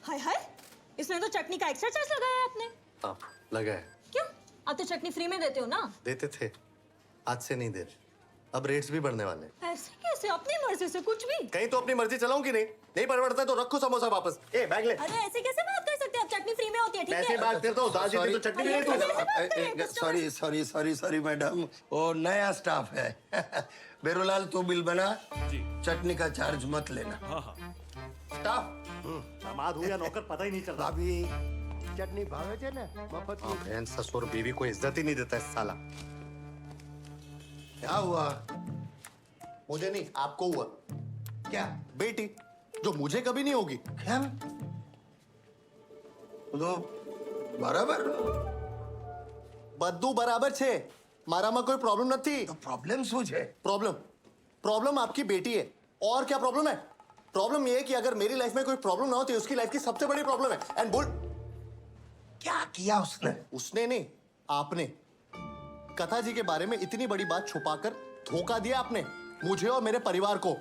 हाय हाय, इसमें तो चटनी का एक्स्ट्रा चार्ज लगाया है आपने. हाँ लगा है। क्यों? आप तो चटनी फ्री में देते हो ना. देते थे, आज से नहीं दे रहे। अब रेट्स भी बढ़ने वाले हैं। ऐसे कैसे? अपनी मर्जी से कुछ भी. कहीं तो अपनी मर्जी चलाऊं कि नहीं बढ़ता है तो रखो समोसा वापस। ए बैग ले। अरे ऐसे कैसे बात कर सकते हैं? आप चटनी फ्री में होती है, ठीक पैसे है? बात करता हूँ, दाल जीती तो चटनी भी नहीं तू। सॉरी मैडम, वो नया स्टाफ है। बेरोलाल तू बिल बना, चटनी का चार्ज मत लेना। स्टाफ दामाद हूँ या नौकर पता ही नहीं चल रहा। भाभी चटनी भावे छे ने मफत में। बहन ससुर बीवी को इज्जत ही नहीं देता है साला। क्या हुआ? मुझे नहीं, आपको हुआ। क्या? बेटी जो मुझे कभी नहीं होगी। क्या? तो बराबर બધું બરાબર છે, મારામાં કોઈ પ્રોબ્લેમ નથી। तो प्रॉब्लम શું છે? प्रॉब्लम आपकी बेटी है। और क्या प्रॉब्लम है? प्रॉब्लम ये है कि अगर मेरी लाइफ में कोई प्रॉब्लम ना होती, उसकी लाइफ की सबसे बड़ी प्रॉब्लम है। एंड बोल क्या किया उसने? उसने नहीं, आपने कथा जी के बारे में इतनी बड़ी बात छुपाकर धोखा दिया आपने मुझे और मेरे परिवार को।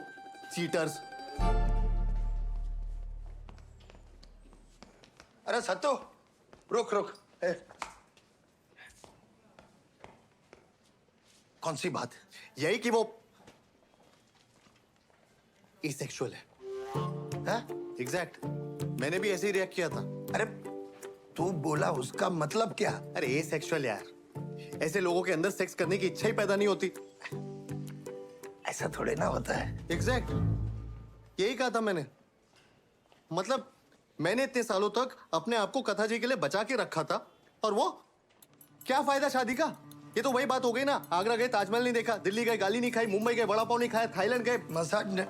चीटर्स। अरे सत्तो, रुक रुक। कौन सी बात? यही कि वो एसेक्सुअल है। एग्जैक्ट। मैंने भी ऐसे ही रिएक्ट किया था। अरे तू बोला, उसका मतलब क्या? अरे एसेक्सुअल यार, ऐसे लोगों के अंदर सेक्स करने की इच्छा ही पैदा नहीं होती। ऐसा थोड़े ना होता है। एग्जैक्ट, यही कहा था मैंने। मतलब मैंने इतने सालों तक अपने आप को कथा जी के लिए बचा के रखा था, और वो क्या फायदा शादी का? ये तो वही बात हो गई ना, आगरा गए ताजमहल नहीं देखा, दिल्ली गए गाली नहीं खाई, मुंबई गए वड़ा पाव नहीं खाया, थाईलैंड गए मसाज ने।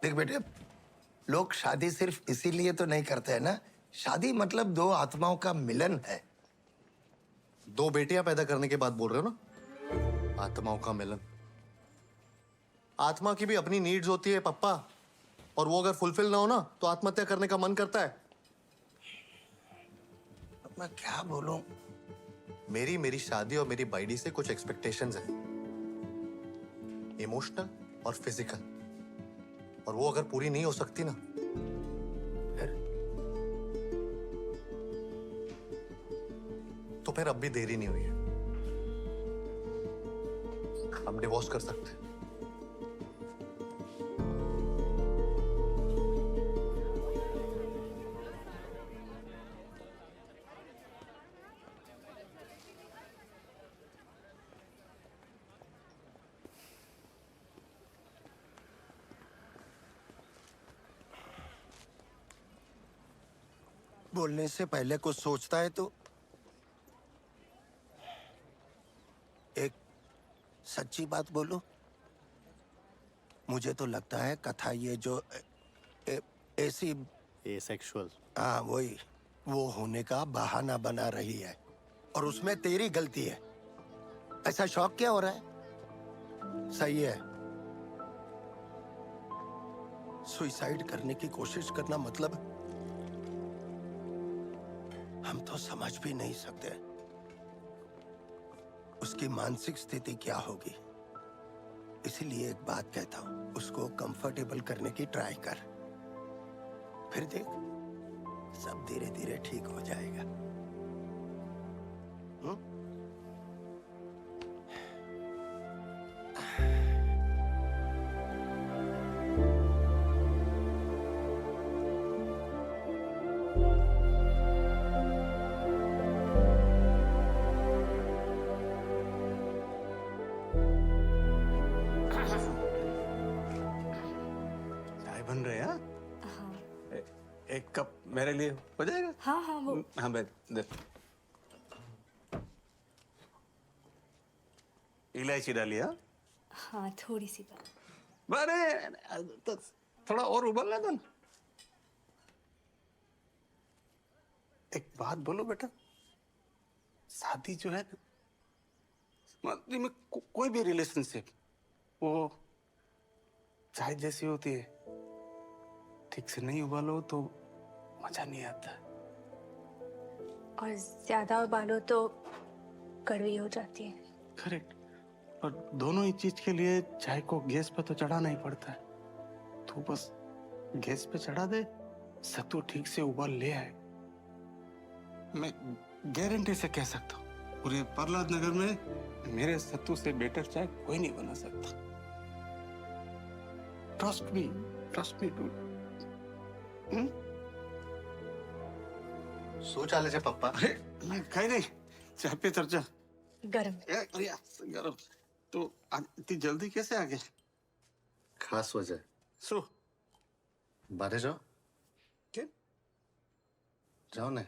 देख बेटे, लोग शादी सिर्फ इसीलिए तो नहीं करते हैं ना। शादी मतलब दो आत्माओं का मिलन है। दो बेटियां पैदा करने के बाद बोल रहे हो ना, आत्माओं का मिलन। आत्मा की भी अपनी नीड्स होती है पप्पा, और वो अगर फुलफिल ना हो ना तो आत्महत्या करने का मन करता है। मैं क्या बोलूं? मेरी शादी और मेरी बाइडी से कुछ एक्सपेक्टेशंस हैं, इमोशनल और फिजिकल, और वो अगर पूरी नहीं हो सकती ना, तो फिर अब भी देरी नहीं हुई है, हम डिवोर्स कर सकते हैं। बोलने से पहले कुछ सोचता है तो। एक सच्ची बात बोलूं, मुझे तो लगता है कथा ये जो ऐसी एसेक्सुअल, हाँ वही, वो होने का बहाना बना रही है, और उसमें तेरी गलती है। ऐसा शौक क्या हो रहा है? सही है, सुसाइड करने की कोशिश करना मतलब हम तो समझ भी नहीं सकते उसकी मानसिक स्थिति क्या होगी। इसलिए एक बात कहता हूं, उसको कंफर्टेबल करने की ट्राई कर, फिर देख सब धीरे धीरे ठीक हो जाएगा। चाय बन रहे हैं? एक कप मेरे लिए हो जाएगा? हाँ हाँ वो हाँ मैं दे। इलायची डाली हाँ? हाँ थोड़ी सी बात। अरे तो थोड़ा और उबलने दो ना। एक बात बोलो बेटा, शादी जो है ना, मतलब में कोई भी रिलेशनशिप वो चाय जैसी होती है, ठीक से नहीं उबालो तो मजा नहीं आता। और ज्यादा उबालो तो कड़वी हो जाती है। करेक्ट। पर दोनों ही चीज के लिए चाय को गैस पे तो चढ़ाना ही पड़ता है। तो बस गैस पे चढ़ा दे, सत्तू ठीक से उबाल ले आए। मैं गारंटी से कह सकता हूँ पूरे प्रहलाद नगर में मेरे सत्तू से बेटर चाय कोई नहीं बना सकता। Trust me dude. શું ચાલે છે પપ્પા? कहीं नहीं, चाय पे चर्चा। गरम गरम तो इतनी जल्दी कैसे आ गए? ખાસ વજહ सो બારે જાઓ क्या? જાઓ ને।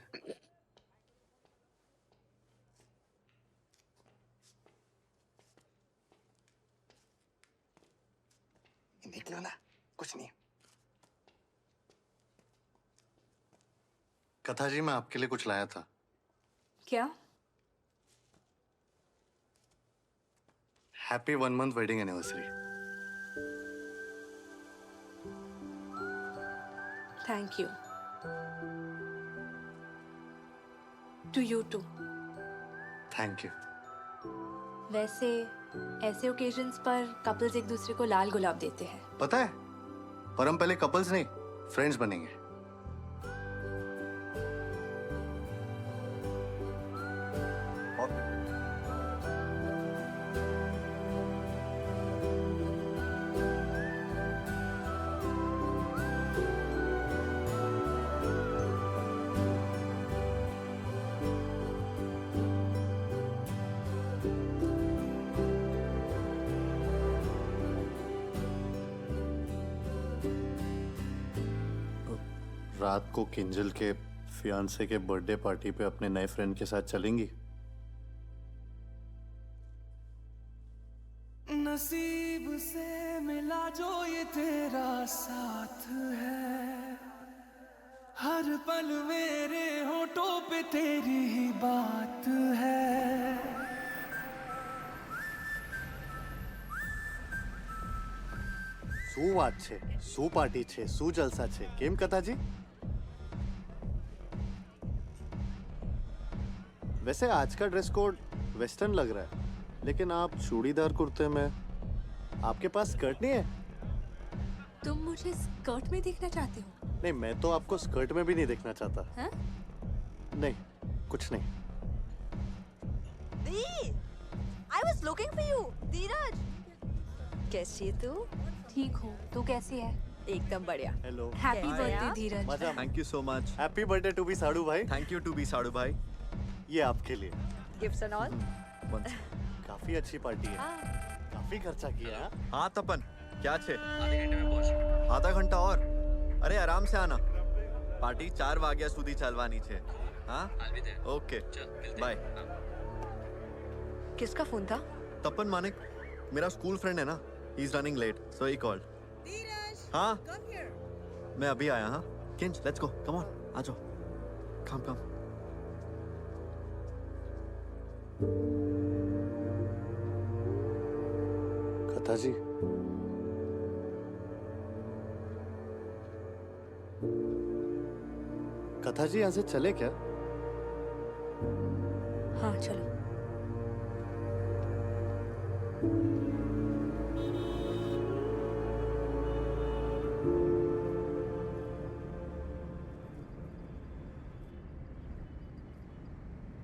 निकलो ना, कुछ नहीं। कथा जी मैं आपके लिए कुछ लाया था। क्या? Happy 1 month wedding anniversary. Thank you. To you too. Thank you. वैसे ऐसे ओकेजन्स पर कपल्स एक दूसरे को लाल गुलाब देते हैं। पता है, पर हम पहले कपल्स नहीं फ्रेंड्स बनेंगे। रात को किंजल के फियांसे के बर्थडे पार्टी पे अपने नए फ्रेंड के साथ चलेंगी? नसीब से मिला जो ये तेरा साथ है, हर पल मेरे होठों पे तेरी ही बात है। શું વાત છે, શું પાર્ટી છે, શું જલસા છે, કેમ કથાજી? वैसे आज का ड्रेस कोड वेस्टर्न लग रहा है, लेकिन आप चूड़ीदार कुर्ते में, आपके पास स्कर्ट नहीं है? तुम मुझे स्कर्ट में देखना चाहते हो? नहीं, मैं तो आपको स्कर्ट में भी नहीं देखना चाहता। हाँ? नहीं, कुछ नहीं। I was looking for you, धीरज। कैसी है तू? ठीक हूँ, तू कैसी है? एकदम बढ़िया। हेलो। Happy birthday Dheeraj. मजा। Thank you so much. Happy birthday to बी साड़ू भाई। थैंक यू टू बी साड़ू भाई। ये आपके लिए। Gifts and all. काफी अच्छी पार्टी है। काफी खर्चा किया है। हाँ तपन, क्या छे? आधे घंटे में पहुंच। आधा घंटा और? अरे आराम से आना, पार्टी 4 वाग्या સુધી ચાલવાની છે। हाँ ओके बाय। किसका फोन था? तपन मानिक, मेरा स्कूल फ्रेंड है ना, he is running late so he called. हाँ मैं अभी आया। हाँ किंज लेट्स गो, कम ऑन आ जाओ, कम कम। कथा जी, कथा जी यहाँ से चले क्या? हाँ चलो।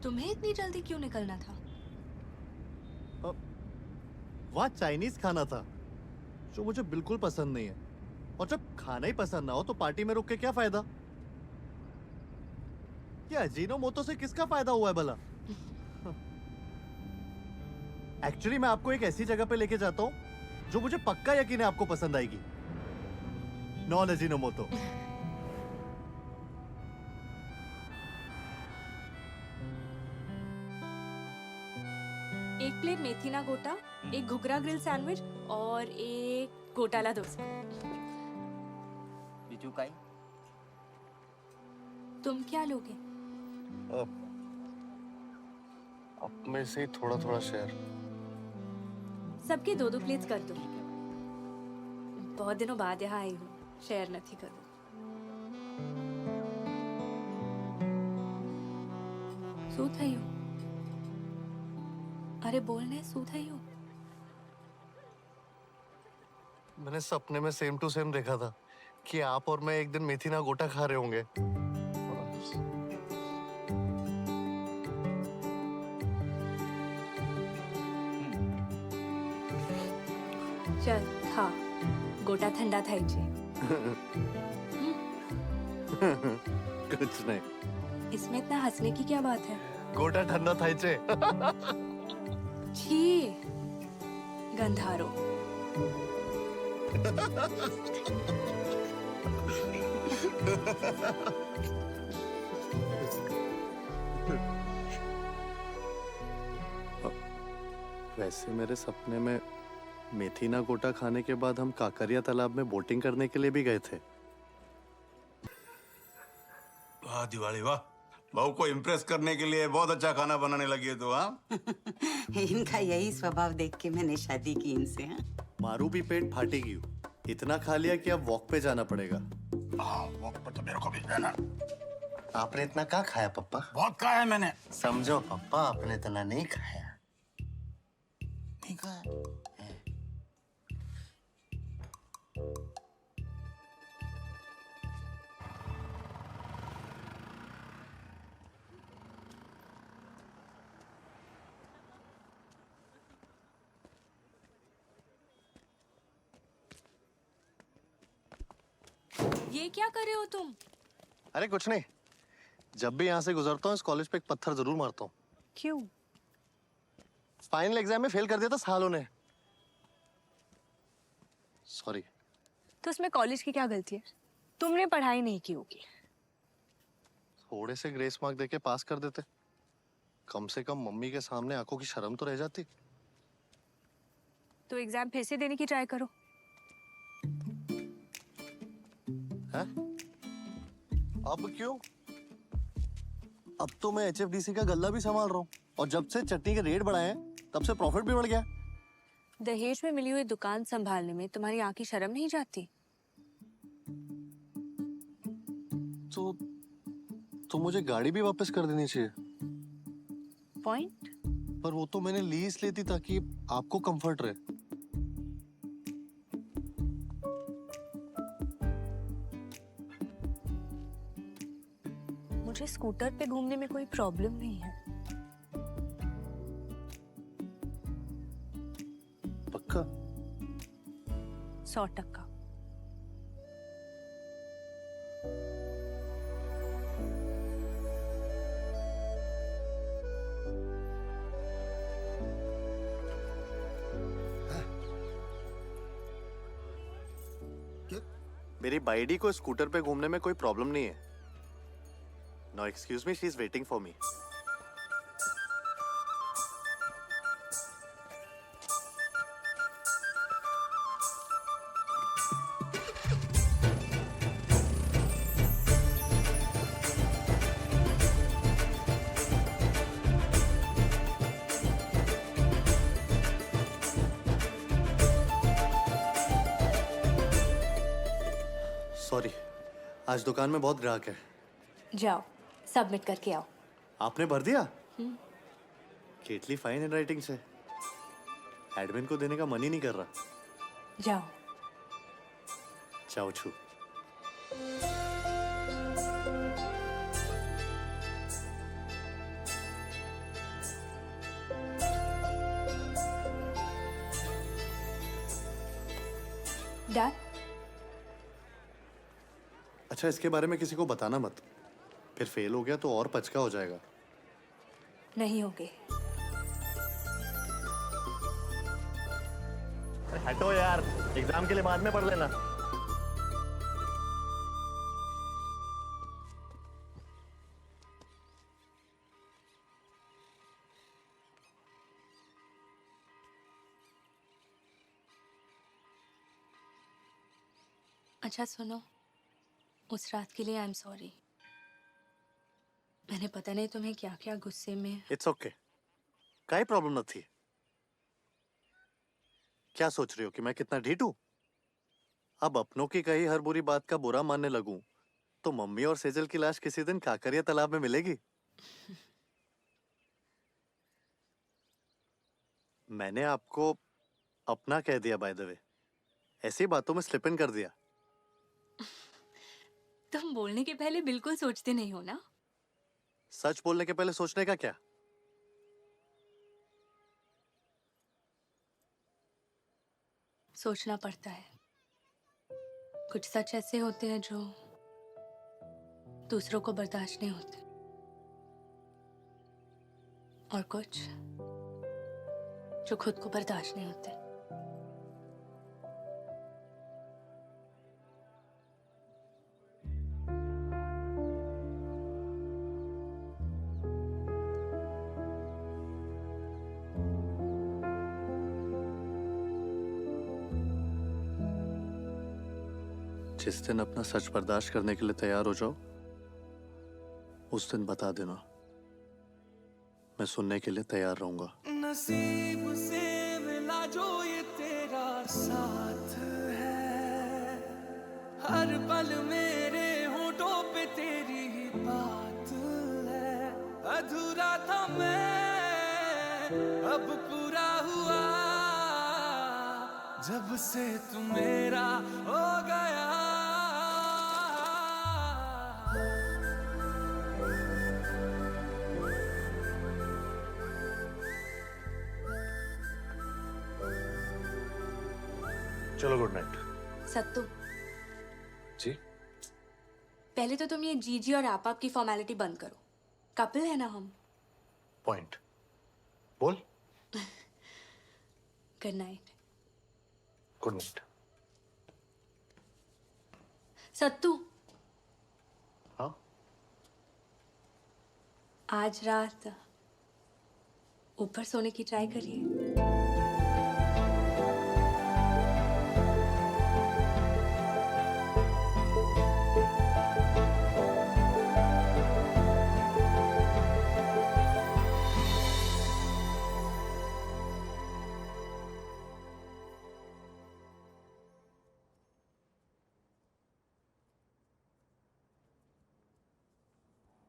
तुम्हें इतनी जल्दी क्यों निकलना था? वहाँ चाइनीज खाना था जो मुझे बिल्कुल पसंद नहीं है, और जब खाना ही पसंद ना हो तो पार्टी में रुक के क्या फायदा? ये अजीनोमोटो से किसका फायदा हुआ है भला? एक्चुअली मैं आपको एक ऐसी जगह पे लेके जाता हूँ जो मुझे पक्का यकीन है आपको पसंद आएगी। Non Ajinomoto. एक प्लेट मेथी ना गोटा, एक घुघरा ग्रिल सैंडविच और एक गोटाला डोसा। बीजू काई? तुम क्या लोगे? अब में से थोड़ा थोड़ा शेयर। सबके 2-2 प्लेट्स कर दो। बहुत दिनों बाद यहाँ आई हूँ, शेयर नहीं करूँ। सो थई हूँ। अरे बोलने सो थई हूँ। मैंने सपने में सेम टू सेम देखा था कि आप और मैं एक दिन मेथी ना गोटा खा रहे होंगे। चल खा, गोटा ठंडा था कुछ नहीं। इसमें इतना हंसने की क्या बात है? गोटा ठंडा था छी, गंधारो। वैसे मेरे सपने में मेथी ना गोटा खाने के बाद हम काकरिया तालाब में बोटिंग करने के लिए भी गए थे। वाह दिवाली वाह, बहू को इम्प्रेस करने के लिए बहुत अच्छा खाना बनाने लगी है तू। हाँ इनका यही स्वभाव देख के मैंने शादी की इनसे। हाँ, मारू भी पेट फाटेगी। इतना खा लिया कि अब वॉक पे जाना पड़ेगा। वॉक पर तो मेरे को भी जाना। आपने इतना क्या खाया पप्पा? बहुत खाया है मैंने। समझो पप्पा, आपने इतना नहीं खाया। नहीं खाया। ये क्या कर रहे हो तुम? अरे कुछ नहीं, जब भी यहाँ से गुजरता हूँ इस कॉलेज पे एक पत्थर जरूर मारता हूँ। क्यों? फाइनल एग्जाम में फेल कर दिया था सालों ने। सॉरी। तो उसमें कॉलेज की क्या गलती है? तुमने पढ़ाई नहीं की होगी। थोड़े से ग्रेस मार्क देके पास कर देते, कम से कम मम्मी के सामने आंखों की शर्म तो रह जाती। तो एग्जाम फिर से देने की ट्राई करो। है? अब क्यों? अब तो मैं HFDC का गल्ला भी संभाल रहा हूँ, और जब से चटनी के रेट बढ़ाए हैं तब से प्रॉफिट भी बढ़ गया। दहेज में मिली हुई दुकान संभालने में तुम्हारी आंख की शर्म नहीं जाती? तो मुझे गाड़ी भी वापस कर देनी चाहिए। पॉइंट? पर वो तो मैंने ली इसलिए थी ताकि आपको कंफर्ट रहे। मुझे स्कूटर पे घूमने में कोई प्रॉब्लम नहीं है। पक्का? 100%। मेरी बाइडी को स्कूटर पे घूमने में कोई प्रॉब्लम नहीं है। Now excuse me, she's waiting for me. Sorry, आज दुकान में बहुत ग्राहक है। जाओ सबमिट करके आओ। आपने भर दिया? કેટલી ફાઇન હેન્ડરાઇટિંગ છે. એડમિન को देने का मन ही नहीं कर रहा. जाओ. जाओ छू. डैड. अच्छा, इसके बारे में किसी को बताना मत. फिर फेल हो गया तो और पचका हो जाएगा. नहीं होगे. हटो यार, एग्जाम के लिए बाद में पढ़ लेना. अच्छा सुनो, उस रात के लिए आई एम सॉरी. मैंने पता नहीं तुम्हें क्या क्या गुस्से में. It's okay. काई प्रॉब्लम नहीं थी. क्या सोच रही हो कि मैं कितना ढीठ हूं? अब अपनों की कही हर बुरी बात का बुरा मानने लगूं तो मम्मी और सेजल की लाश किसी दिन काकरिया तालाब में मिलेगी. मैंने आपको अपना कह दिया बाय द वे. ऐसी बातों में स्लिप इन कर दिया. तुम बोलने के पहले बिल्कुल सोचते नहीं हो ना. सच बोलने के पहले सोचने का क्या? सोचना पड़ता है. कुछ सच ऐसे होते हैं जो दूसरों को बर्दाश्त नहीं होते, और कुछ जो खुद को बर्दाश्त नहीं होते. जिस दिन अपना सच बर्दाश्त करने के लिए तैयार हो जाओ, उस दिन बता देना. मैं सुनने के लिए तैयार रहूंगा. नसीब से मिला जो ये तेरा साथ है, हर पल मेरे होठों पे तेरी ही बात है. अधूरा था मैं, अब पूरा हुआ, जब से तू मेरा हो गया. चलो गुड नाइट. सत्तू, जी. पहले तो तुम ये जीजी और आप की फॉर्मेलिटी बंद करो. कपल है ना हम. पॉइंट बोल. Good night. Good night. Sattu, हाँ? आज रात ऊपर सोने की ट्राई करिए.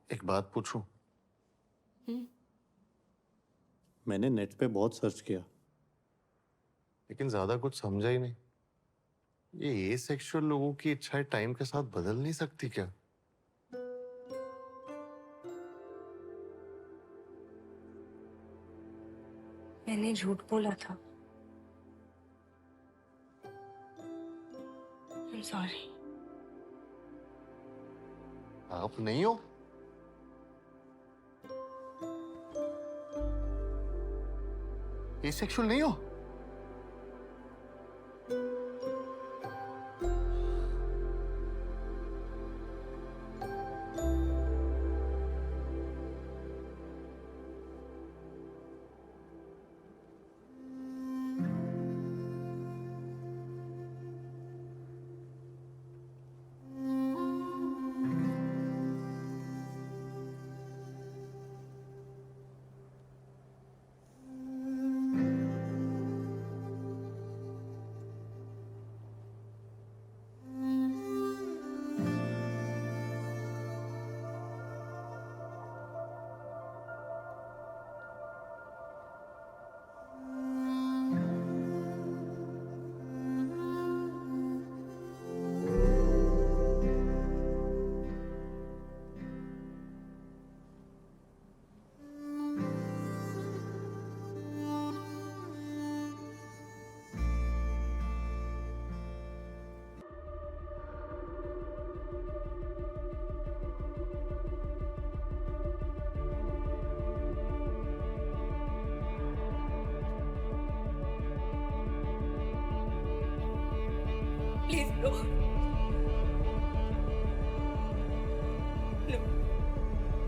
एक बात पूछूं? मैंने नेट पे बहुत सर्च किया, लेकिन ज्यादा कुछ समझा ही नहीं. ये एसेक्सुअल लोगों की इच्छाएं टाइम के साथ बदल नहीं सकती क्या? मैंने झूठ बोला था. I'm sorry. आप नहीं हो? एसेक्सुअल नहीं हो?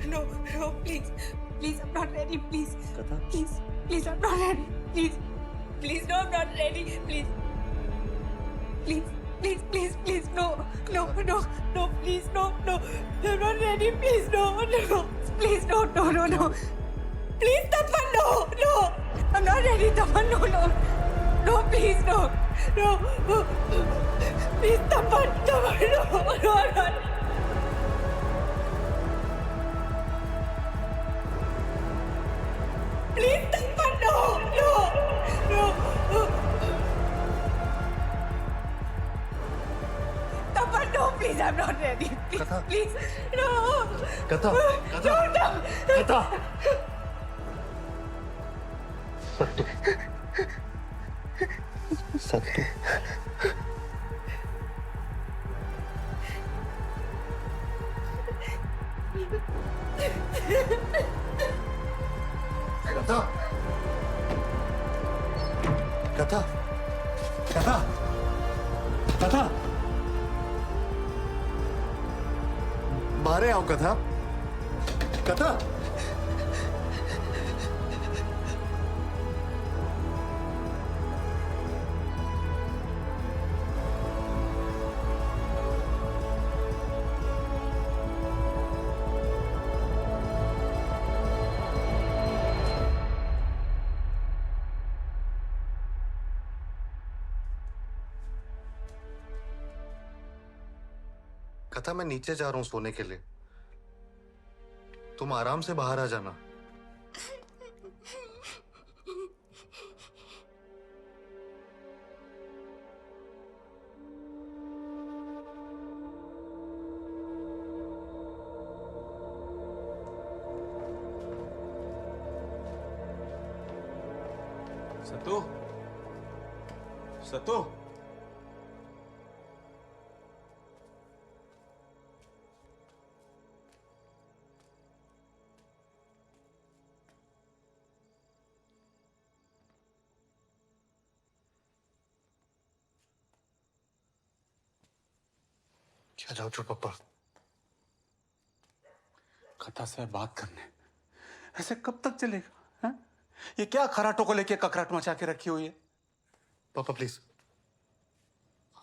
No, no, please. Please, I'm not ready, please. Katha? Please, I'm not ready. Please, no, I'm not ready. Please, no, please, no. I'm not ready, please, no. Please, no. Please, Tapan, no. I'm not ready, Tapan, no. No, please, no. Please, Tapan, no. I'm not. Please, Tapan, no. Tapan, no, please, I'm not ready. Please, no. Katha. सत्तू कथा बाहर आओ कथा कथा मैं नीचे जा रहा हूं सोने के लिए तुम आराम से बाहर आ जाना सत्तू क्या जाओ चुप पापा कथा से बात करने ऐसे कब तक चलेगा? ये क्या खराटों को लेके ककराट मचा के रखी हुई है? पापा प्लीज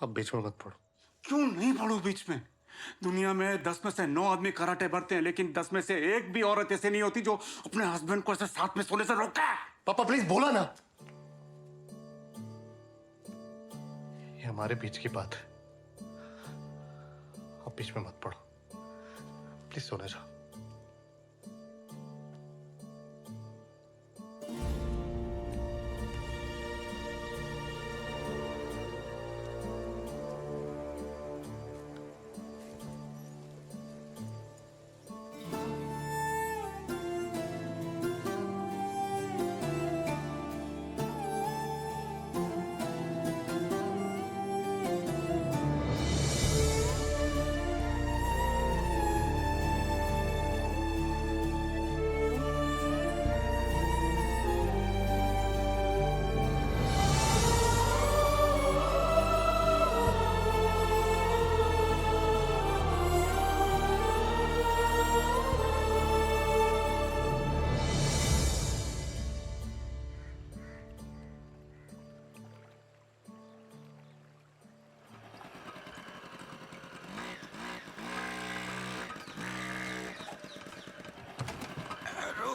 आप बीच में मत पड़ो। क्यों नहीं पढ़ू बीच में? दुनिया में 10 में से 9 आदमी कराटे बढ़ते हैं, लेकिन 10 में से एक भी औरत ऐसे नहीं होती जो अपने हस्बैंड को ऐसे साथ में सोने से रोके। पापा प्लीज बोला ना, ये हमारे बीच की बात है, आप बीच में मत पड़ो, प्लीज सोने जाओ।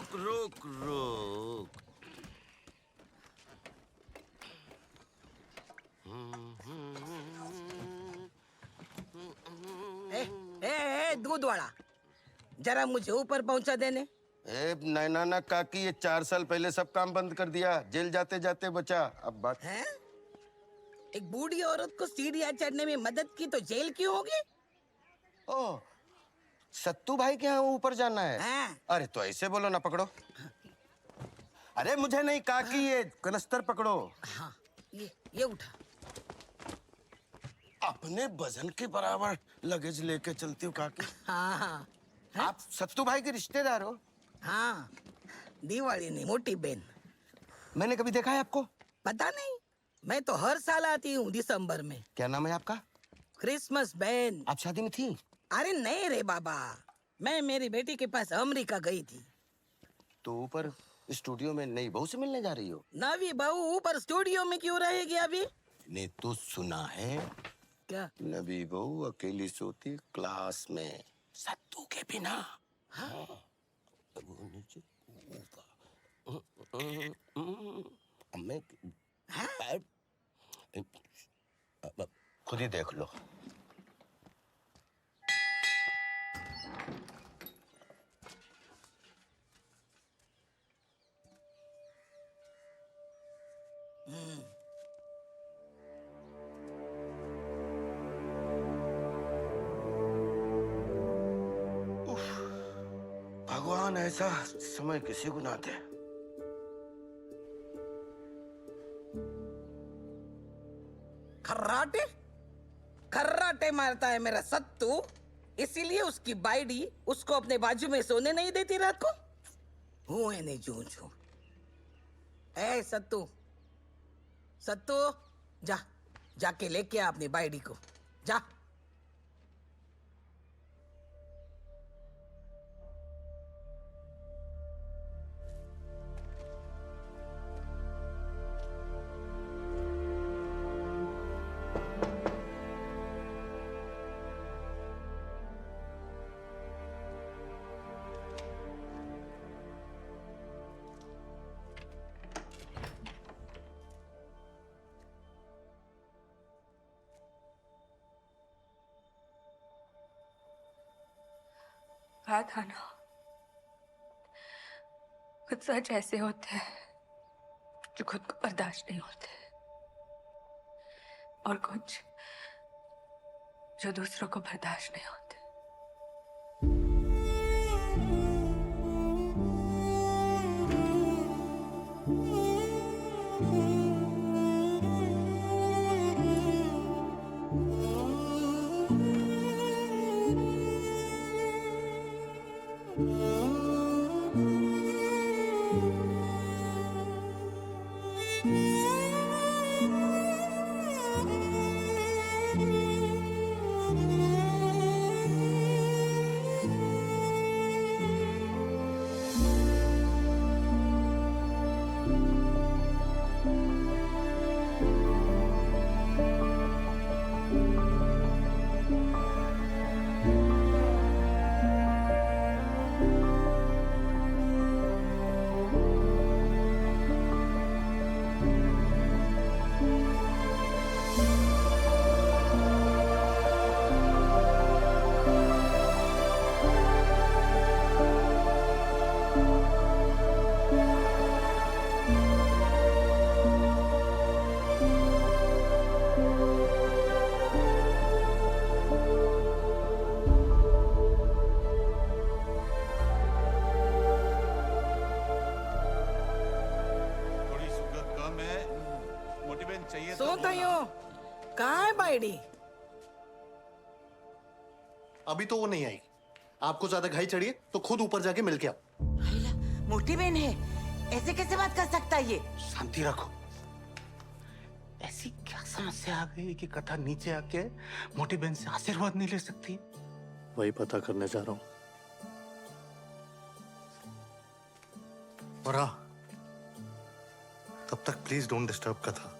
रुक रुक दूध वाला जरा मुझे ऊपर पहुंचा देने। नैना काकी ये 4 साल पहले सब काम बंद कर दिया, जेल जाते जाते बचा। अब बात है एक बूढ़ी औरत को सीढ़ियां चढ़ने में मदद की तो जेल क्यों होगी? ओ सत्तू भाई के यहाँ ऊपर जाना है। अरे तो ऐसे बोलो ना, पकड़ो। अरे मुझे नहीं काकी, ये कनस्तर पकड़ो। हाँ, ये उठा। अपने वजन के बराबर लगेज लेके चलती हो काकी। हाँ। आप सत्तू भाई के रिश्तेदार हो? हाँ, दिवाली नहीं, मोटी बहन। मैंने कभी देखा है आपको? पता नहीं, मैं तो हर साल आती हूँ दिसंबर में। क्या नाम है आपका? क्रिसमस बहन। आप शादी में थी? अरे नहीं रे बाबा, मैं मेरी बेटी के पास अमेरिका गई थी। तो ऊपर स्टूडियो में नई बहू से मिलने जा रही हो? नवी बहू ऊपर स्टूडियो में क्यों रहेगी अभी? ने तो सुना है क्या? नवी बहू अकेली सोती क्लास में सत्तू के बिना। हाँ। मैं खुद ही देख लो। भगवान ऐसा समय किसी को ना दे। खर्राटे खर्राटे मारता है मेरा सत्तू, इसीलिए उसकी बाइडी उसको अपने बाजू में सोने नहीं देती रात को। हूं है नहीं जूं जूं। ए सत्तू, सत्तू जा, जाके लेके आ अपनी बाइडी को, जा। कहा था ना, कुछ सच ऐसे होते हैं जो खुद को बर्दाश्त नहीं होते, और कुछ जो दूसरों को बर्दाश्त नहीं होते। कहाँ है बाइडी? अभी तो वो नहीं आएगी। आपको ज्यादा घाई चढ़िए तो खुद ऊपर जाके मिल के आओ। मोटी बहन है, ऐसे कैसे बात कर सकता है ये? शांति रखो। ऐसी क्या समस्या आ गई कि कथा नीचे आके मोटी बहन से आशीर्वाद नहीं ले सकती? वही पता करने जा रहा हूं। और हाँ, तब तक प्लीज डोंट डिस्टर्ब कथा।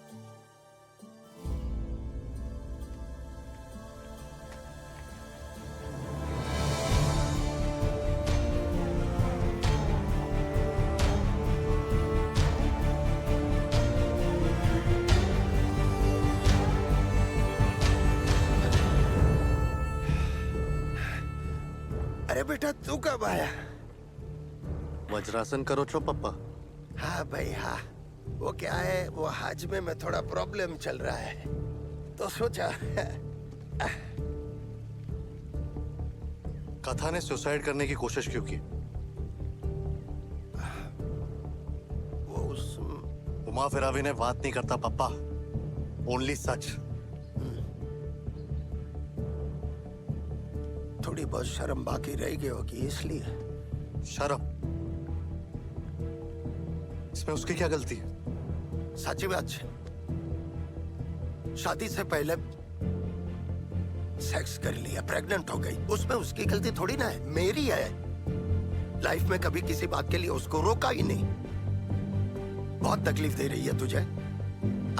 अरे बेटा तू कब आया? वज्रासन करो चो पप्पा। हाँ भाई हाँ, वो क्या है, वो हाजमे में थोड़ा प्रॉब्लम चल रहा है, तो सोचा। कथा ने सुसाइड करने की कोशिश क्यों की? वो उस उमा फिरावी ने बात नहीं करता पप्पा, ओनली सच। थोड़ी बहुत शर्म बाकी रह गई होगी इसलिए। शर्म? इसमें उसकी क्या गलती है? सच्ची बात, शादी से पहले सेक्स कर लिया, प्रेग्नेंट हो गई, उसमें उसकी गलती थोड़ी ना है, मेरी है। लाइफ में कभी किसी बात के लिए उसको रोका ही नहीं। बहुत तकलीफ दे रही है तुझे।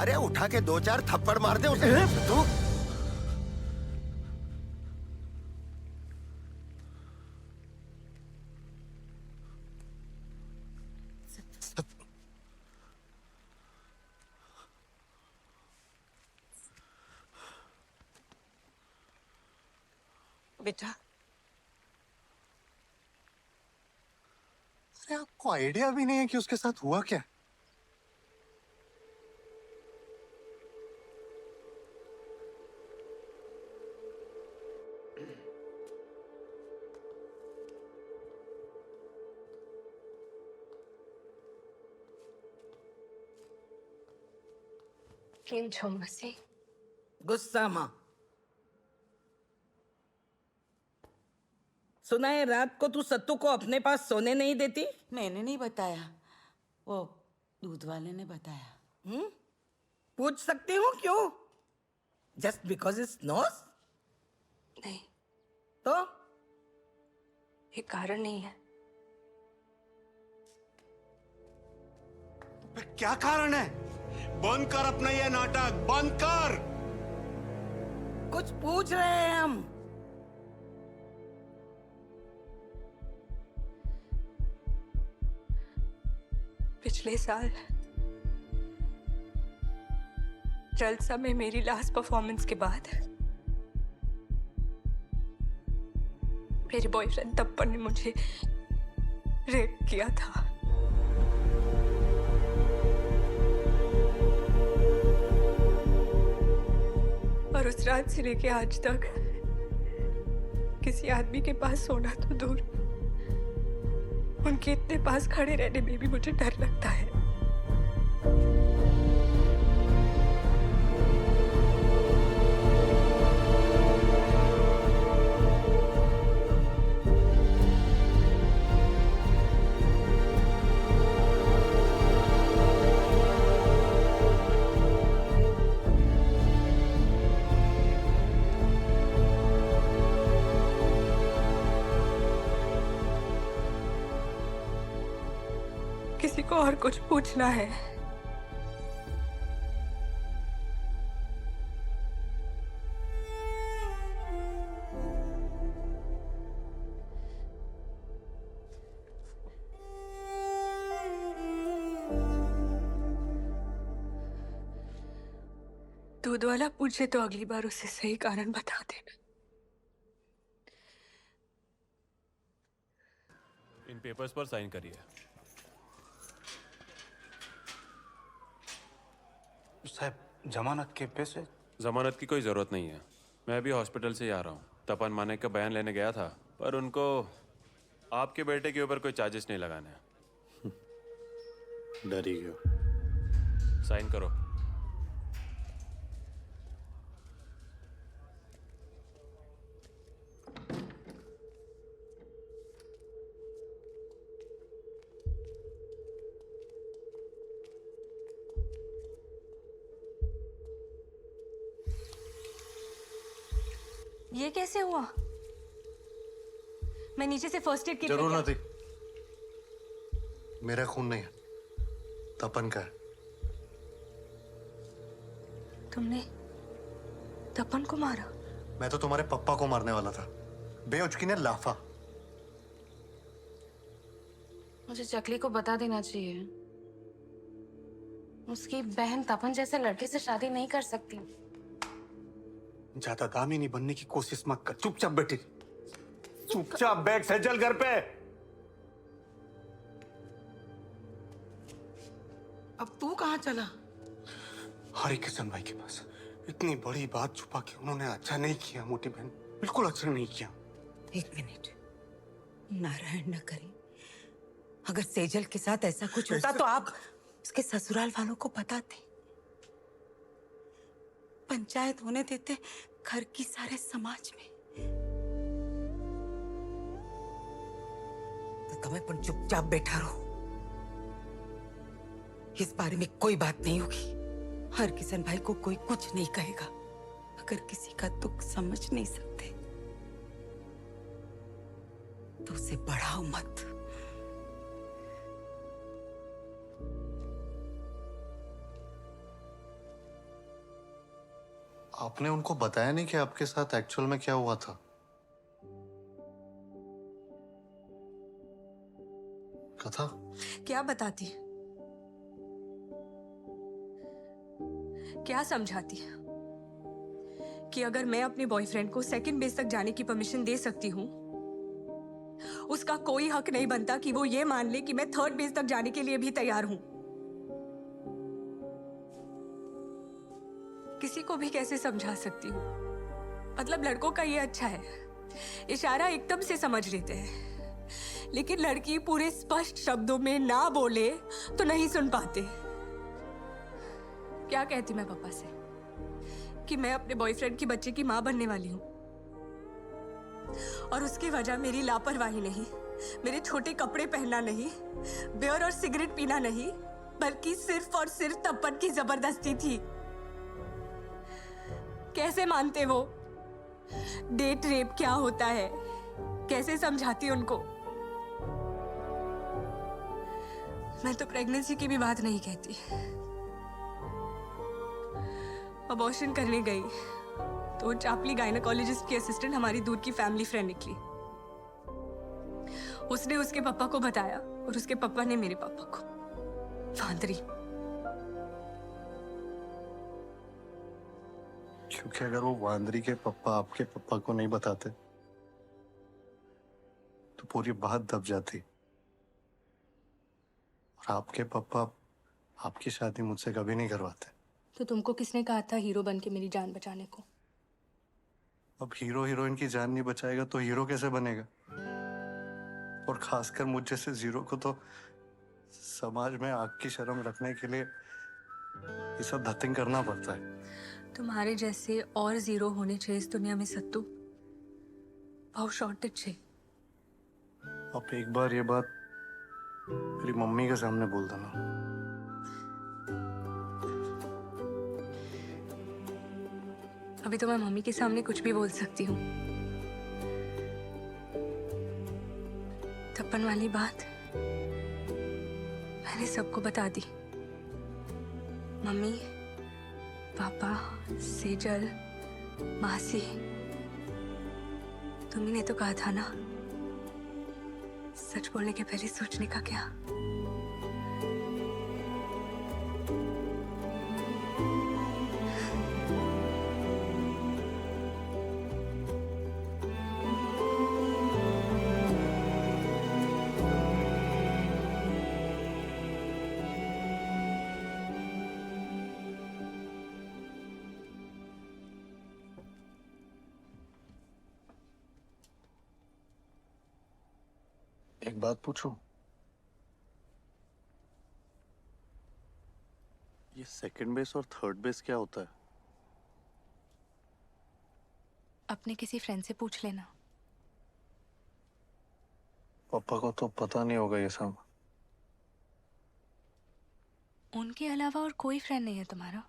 अरे उठा के 2-4 थप्पड़ मार दे उसे। तू बेटा, अरे आपको आइडिया भी नहीं है कि उसके साथ हुआ क्या? કેમ છો મસી? गुस्सामा। सुना है रात को तू सत्तू को अपने पास सोने नहीं देती? मैंने नहीं बताया, वो दूध वाले ने बताया। पूछ सकती हूँ क्यों? Just because it's nose? नहीं, तो ये कारण नहीं है। क्या कारण है? बंद कर अपना ये नाटक, बंद कर। कुछ पूछ रहे हैं हम। पिछले साल जलसा में मेरी लास्ट परफॉर्मेंस के बाद मेरे बॉयफ्रेंड तप्पड़ ने मुझे रेप किया था। और उस रात से लेके आज तक किसी आदमी के पास सोना तो दूर, उनके इतने पास खड़े रहने में भी मुझे डर लगता है। किसी को और कुछ पूछना है? दूध वाला पूछे तो अगली बार उसे सही कारण बता देना। इन पेपर्स पर साइन करिए। साहब, जमानत के पैसे? जमानत की कोई ज़रूरत नहीं है। मैं अभी हॉस्पिटल से ही आ रहा हूँ। तपन माने का बयान लेने गया था, पर उनको आपके बेटे के ऊपर कोई चार्जेस नहीं लगाने हैं। डर ही गया। साइन करो। ये कैसे हुआ? मैं नीचे से फर्स्ट एड किट जरूर नहीं। मेरा खून नहीं है, तपन का है। तुमने तपन को मारा? मैं तो तुम्हारे पप्पा को मारने वाला था। बेउचकी ने लाफा। मुझे चकली को बता देना चाहिए, उसकी बहन तपन जैसे लड़के से शादी नहीं कर सकती। ज्यादा दामिनी बनने की कोशिश मत कर, चुपचाप बैठी, चुपचाप बैठ। सजल घर पे। अब तू कहाँ चला? हरि किशन भाई के पास। इतनी बड़ी बात छुपा के उन्होंने अच्छा नहीं किया मोटी बहन, बिल्कुल अच्छा नहीं किया। एक मिनट, नारायण न करे, अगर सेजल के साथ ऐसा कुछ होता तो आप उसके ससुराल वालों को बताते, पंचायत होने देते घर की सारे समाज में। तो तुम्हें पण चुपचाप बैठा रहो। इस बारे में कोई बात नहीं होगी। हर किशन भाई को कोई कुछ नहीं कहेगा। अगर किसी का दुख समझ नहीं सकते तो उसे बढ़ाओ मत। आपने उनको बताया नहीं कि आपके साथ एक्चुअल में क्या हुआ था? कथा? क्या बताती, क्या समझाती कि अगर मैं अपने बॉयफ्रेंड को सेकंड बेस तक जाने की परमिशन दे सकती हूँ, उसका कोई हक नहीं बनता कि वो ये मान ले कि मैं थर्ड बेस तक जाने के लिए भी तैयार हूं। किसी को भी कैसे समझा सकती हूँ? मतलब लड़कों का ये अच्छा है, इशारा एकदम से समझ लेते हैं, लेकिन लड़की पूरे स्पष्ट शब्दों में ना बोले तो नहीं सुन पाते। क्या कहती मैं पापा से कि मैं अपने बॉयफ्रेंड की बच्चे की मां बनने वाली हूं, और उसकी वजह मेरी लापरवाही नहीं, मेरे छोटे कपड़े पहनना नहीं, बियर और सिगरेट पीना नहीं, बल्कि सिर्फ और सिर्फ तपन की जबरदस्ती थी। कैसे मानते वो? डेट रेप क्या होता है कैसे समझाती उनको? मैं तो प्रेगनेंसी की भी बात नहीं कहती। अबॉर्शन करने गई तो चापली गायनेकोलॉजिस्ट की असिस्टेंट हमारी दूर की फैमिली फ्रेंड निकली। उसने उसके पापा को बताया और उसके पापा ने मेरे पापा को। वांदरी। क्योंकि अगर वो वांदरी के पापा आपके पापा को नहीं बताते तो पूरी बात दब जाती, और आपके पापा आपकी शादी मुझसे कभी नहीं करवाते। तो तुमको किसने कहा था हीरो बन के मेरी जान बचाने को? अब हीरो हीरोइन की जान नहीं बचाएगा तो हीरो कैसे बनेगा? और खासकर मुझ जैसे जीरो को तो समाज में आग की शर्म रखने के लिए ये सब धतिंग करना पड़ता है। तुम्हारे जैसे और जीरो होने चाहिए इस दुनिया में सत्तू, बहुत शॉर्टेज है। अब एक बार ये बात मेरी मम्मी के सामने बोल देना। अभी तो मैं मम्मी के सामने कुछ भी बोल सकती हूँ। तपन वाली बात मैंने सबको बता दी। मम्मी, पापा, सेजल, मासी। तुम्ही ने तो कहा था ना, सच बोलने के पहले सोचने का क्या? एक बात पूछूं? ये सेकंड बेस और थर्ड बेस क्या होता है? अपने किसी फ्रेंड से पूछ लेना। पापा को तो पता नहीं होगा ये सब। उनके अलावा और कोई फ्रेंड नहीं है तुम्हारा?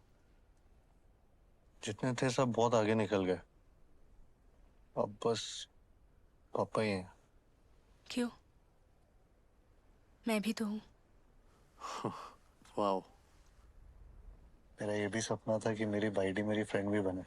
जितने थे सब बहुत आगे निकल गए, अब बस पापा ही हैं। क्यों? मैं भी तो हूँ। वाह, मेरा ये भी सपना था कि मेरी बाइडी मेरी फ्रेंड भी बने।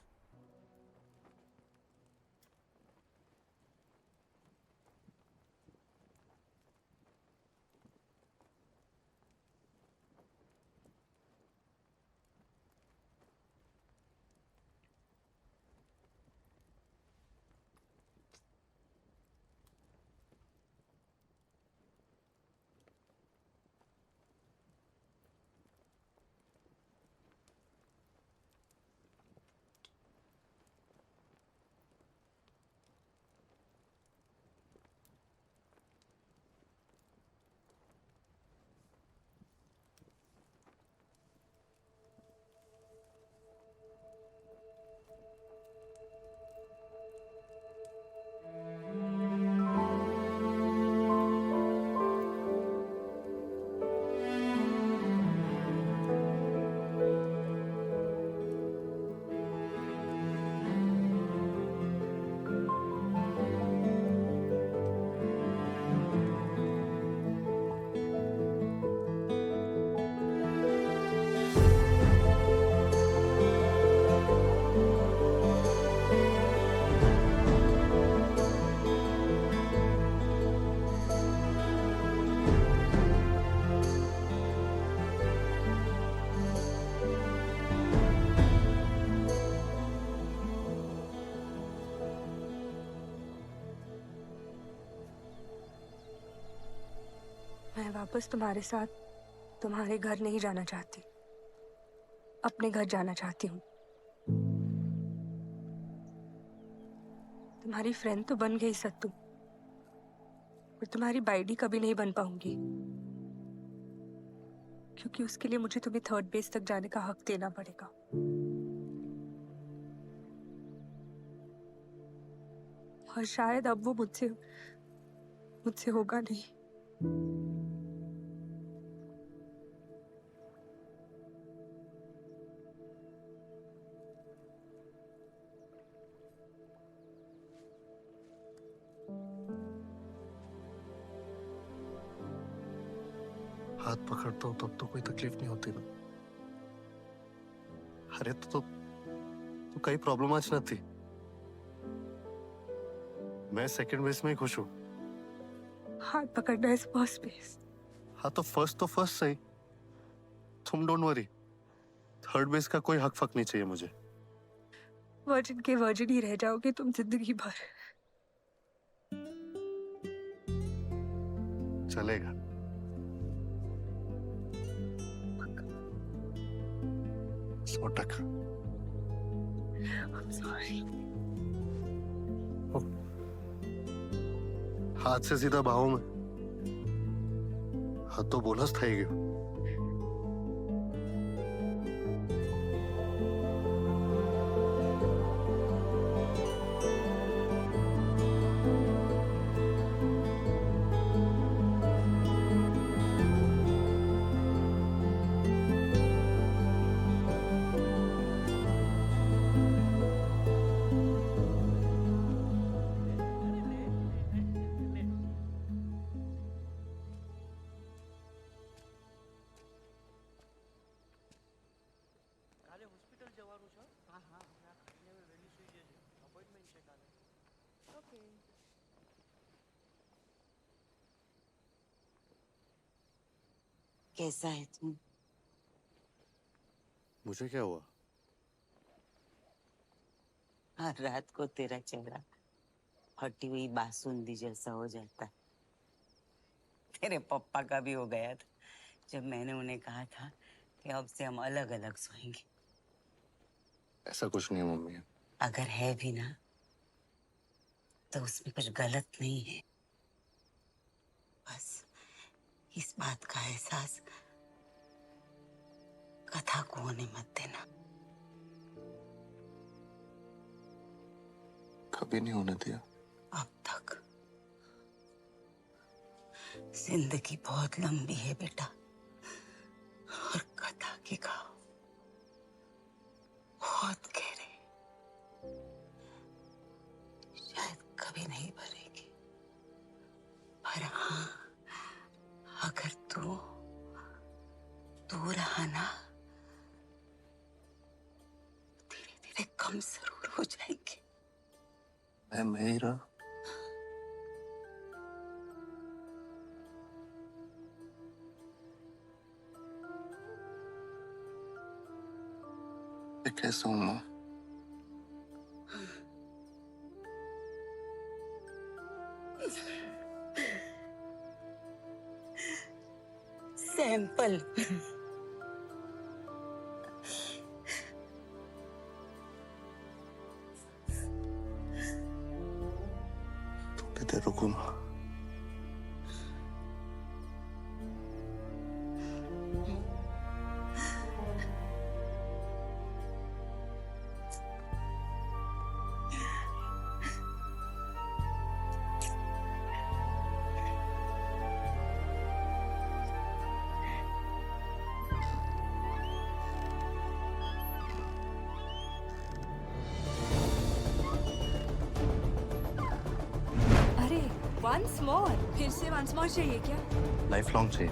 मैं वापस तुम्हारे साथ तुम्हारे घर नहीं जाना चाहती, अपने घर जाना चाहती हूँ। तुम्हारी फ्रेंड तो बन गई सत्तू, पर तुम्हारी बाइडी कभी नहीं बन पाऊंगी, क्योंकि उसके लिए मुझे तुम्हें थर्ड बेस तक जाने का हक देना पड़ेगा। और शायद अब वो मुझसे होगा नहीं। हाथ पकड़ता हूं तब तो कोई तकलीफ नहीं होती ना। अरे तो कई प्रॉब्लम आज ना थी। मैं सेकंड बेस में ही खुश हूं। हाथ पकड़ना इज फर्स्ट बेस। हाँ तो फर्स्ट सही। तुम डोंट वरी, थर्ड बेस का कोई हक फक नहीं चाहिए मुझे। वर्जिन के वर्जिन ही रह जाओगे तुम जिंदगी भर। चलेगा। $100। I'm sorry. हाथ से सीधा भाव में हाथ तो बोनस था ही गयो। कैसा है तुम? मुझे क्या हुआ? हर रात को तेरा चेहरा फटी हुई बासुंदी जैसा हो जाता है। तेरे पप्पा का भी हो गया था जब मैंने उन्हें कहा था कि अब से हम अलग अलग सोएंगे। ऐसा कुछ नहीं मम्मी। अगर है भी ना तो उसमें कुछ गलत नहीं है। बस इस बात का एहसास कथा को होने मत देना। कभी नहीं होने दिया। अब तक। जिंदगी बहुत लंबी है बेटा, और कथा के घाव बहुत गहरे, शायद कभी नहीं भरेगी। पर हाँ, अगर तू रहा ना, धीरे धीरे कम जरूर हो जाएंगे। मैं ही रहा। कैसा हूँ माँ? सैंपल। थोड़ी देर रुको माँ। Once more, फिर से once more चाहिए क्या? लाइफ लॉन्ग चाहिए।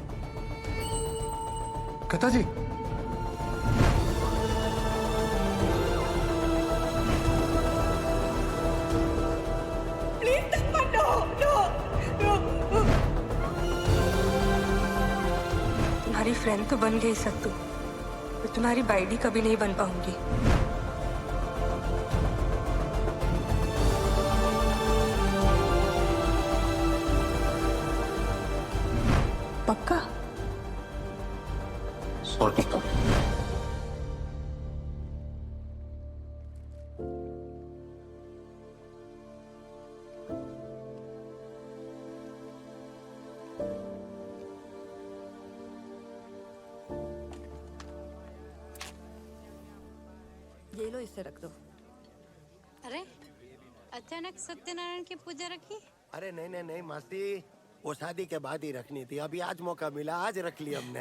कथा जी, Please, Tapa, no. तुम्हारी फ्रेंड तो बन गई सत्तू, पर तुम्हारी बाइडी कभी नहीं बन पाऊंगी। पक्का? सॉरी। ये लो, इसे रख दो। अरे अचानक सत्यनारायण की पूजा रखी? अरे नहीं नहीं नहीं मासी, वो शादी के बाद ही रखनी थी। अभी आज मौका मिला, आज रख ली हमने।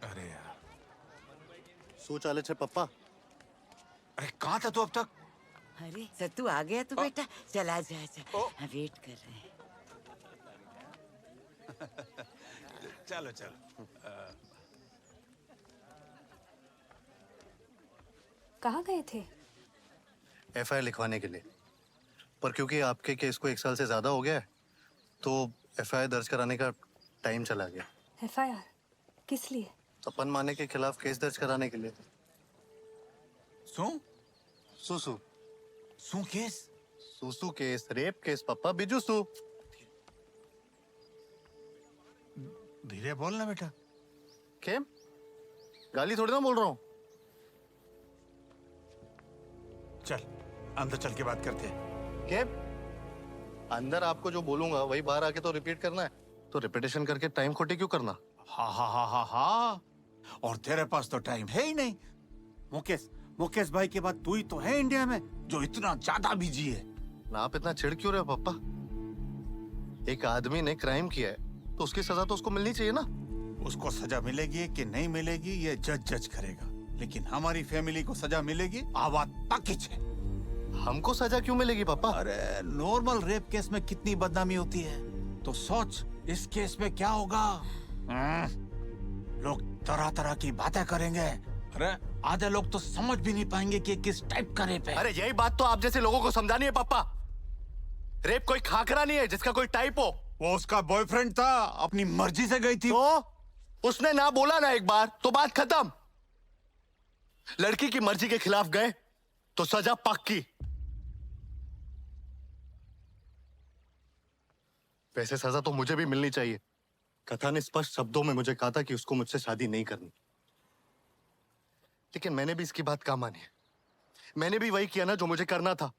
अरे यार, શું ચાલે છે પપ્પા? अरे कहाँ था तू अब तक? अरे सत्तू आ गया तू बेटा, चला जा हाँ, वेट कर रहे हैं। चलो चलो। कहाँ गए थे? एफआईआर लिखवाने के लिए, पर क्योंकि आपके केस को 1 साल से ज्यादा हो गया है तो एफआईआर दर्ज कराने का टाइम चला गया। एफआईआर किस लिए? तपन माने के खिलाफ केस दर्ज कराने के लिए। सुसु केस? सुसु केस, रेप केस पप्पा, बिजू सु। धीरे बोल ना बेटा। क्या गाली थोड़ी ना बोल रहा हूँ। चल अंदर चल के बात करते हैं। क्या अंदर आपको जो बोलूंगा वही बाहर आके तो रिपीट करना है, तो रिपीटेशन करके टाइम खोटी क्यों करना? हाँ हाँ हाँ हाँ हाँ, और तेरे पास तो टाइम है ही नहीं। मुकेश भाई के बाद तू ही तो है इंडिया में जो इतना ज्यादा बिजी है ना। आप इतना चिढ़ क्यों रहे हो पापा? एक आदमी ने क्राइम किया है तो उसकी सजा तो उसको मिलनी चाहिए ना। उसको सजा मिलेगी कि नहीं मिलेगी ये जज करेगा, लेकिन हमारी फैमिली को सजा मिलेगी। आवाज पक्की है। हमको सजा क्यों मिलेगी पापा? अरे नॉर्मल रेप केस में कितनी बदनामी होती है, तो सोच इस केस में क्या होगा। लोग तरह तरह की बातें करेंगे। अरे आधे लोग तो समझ भी नहीं पाएंगे कि किस टाइप का रेप है। अरे यही बात तो आप जैसे लोगों को समझानी है पापा। रेप कोई खाकरा नहीं है जिसका कोई टाइप हो। वो उसका बॉयफ्रेंड था, अपनी मर्जी से गई थी। तो उसने ना बोला ना एक बार तो बात खत्म। लड़की की मर्जी के खिलाफ गए तो सजा पक्की। वैसे सजा तो मुझे भी मिलनी चाहिए। कथा ने स्पष्ट शब्दों में मुझे कहा था कि उसको मुझसे शादी नहीं करनी, लेकिन मैंने भी इसकी बात कहाँ मानी है। मैंने भी वही किया ना जो मुझे करना था।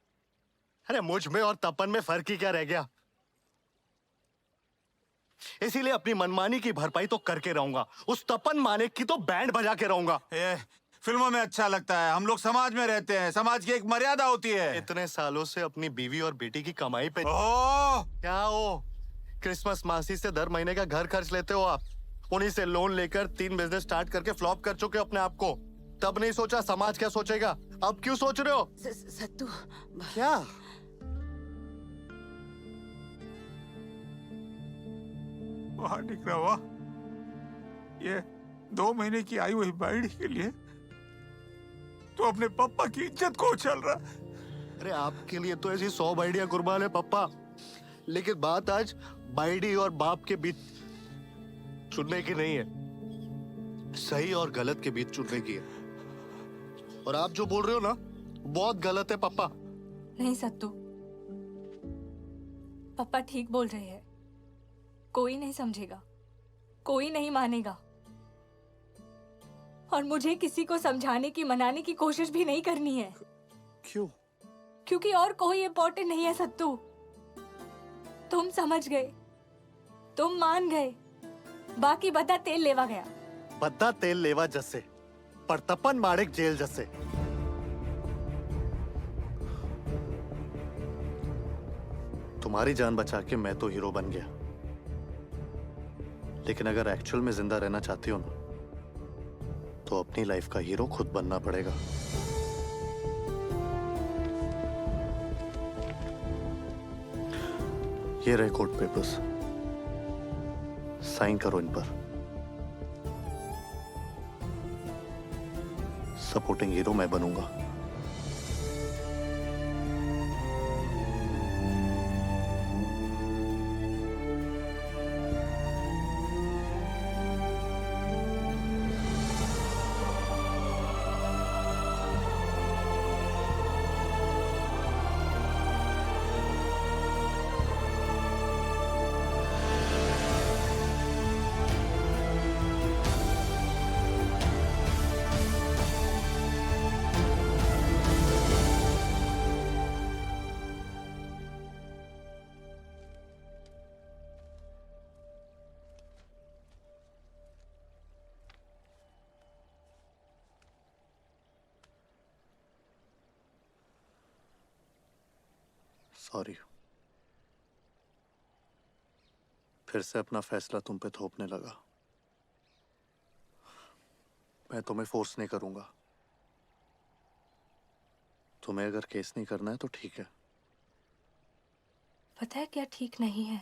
अरे मुझ में और तपन में फर्क ही क्या रह गया? इसीलिए अपनी मनमानी की भरपाई तो करके रहूंगा। उस तपन माने की तो बैंड बजा के रहूंगा। फिल्मों में अच्छा लगता है, हम लोग समाज में रहते हैं, समाज की एक मर्यादा होती है। इतने सालों से अपनी बीवी और बेटी की कमाई पे क्या हो? क्रिसमस मासी से दर महीने का घर खर्च लेते हो आप। उन्हीं से लोन लेकर 3 बिजनेस स्टार्ट करके फ्लॉप कर चुके हो अपने आप को। तब नहीं सोचा समाज क्या सोचेगा, अब क्यों सोच रहे हो? सत्तू क्या? वहां निकला हुआ ये 2 महीने की आई हुई बाइडी के लिए तो अपने पापा की इज्जत को उछल रहा। अरे आपके लिए तो ऐसी 100 बाइडियां कुर्बान है पापा, लेकिन बात आज बाइडी और बाप के बीच चुनने की नहीं है, सही और गलत के बीच चुनने की है। और आप जो बोल रहे हो ना बहुत गलत है पापा। नहीं सत्तू, पापा ठीक बोल रहे हैं। कोई नहीं समझेगा, कोई नहीं मानेगा, और मुझे किसी को समझाने की मनाने की कोशिश भी नहीं करनी है। क्यों? क्योंकि और कोई इम्पोर्टेंट नहीं है सत्तू। तुम समझ गए, तुम मान गए, बाकी बता तेल लेवा गया। बद्दा तेल लेवा जैसे, पर तपन माड़िक जेल जैसे। तुम्हारी जान बचा के मैं तो हीरो बन गया, लेकिन अगर एक्चुअल में जिंदा रहना चाहती हो ना तो अपनी लाइफ का हीरो खुद बनना पड़ेगा। ये रहे कोर्ट पेपर्स, साइन करो इन पर। सपोर्टिंग हीरो मैं बनूंगा। सॉरी। फिर से अपना फैसला तुम पे थोपने लगा। मैं तुम्हें फोर्स नहीं करूंगा। तुम्हें अगर केस नहीं करना है तो ठीक है। पता है क्या ठीक नहीं है?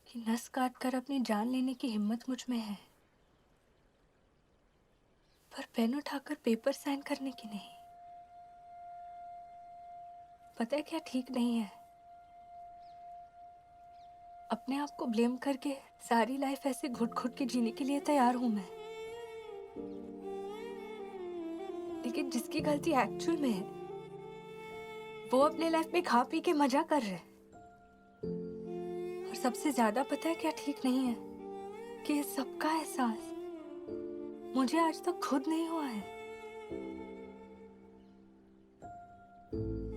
कि नस काट कर अपनी जान लेने की हिम्मत मुझ में है, पर पेन उठाकर पेपर साइन करने की नहीं। पता है क्या ठीक नहीं है? अपने आप को ब्लेम करके सारी लाइफ ऐसे घुट घुट के जीने के लिए तैयार हूं मैं, लेकिन जिसकी गलती एक्चुअल में है वो अपने लाइफ में खा पी के मजा कर रहे। और सबसे ज्यादा पता है क्या ठीक नहीं है? कि इस सबका एहसास मुझे आज तक खुद नहीं हुआ है।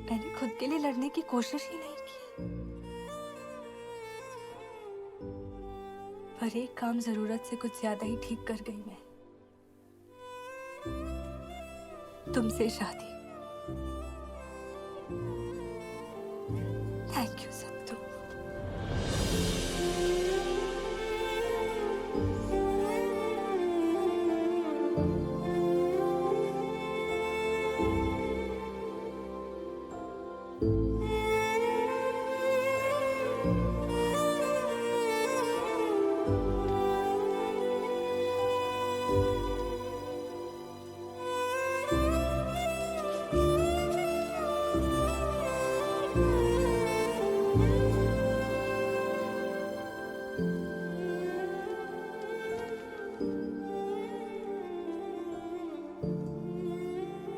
मैंने खुद के लिए लड़ने की कोशिश ही नहीं की। पर एक काम जरूरत से कुछ ज्यादा ही ठीक कर गई मैं। तुमसे शादी। थैंक यू सत्तू।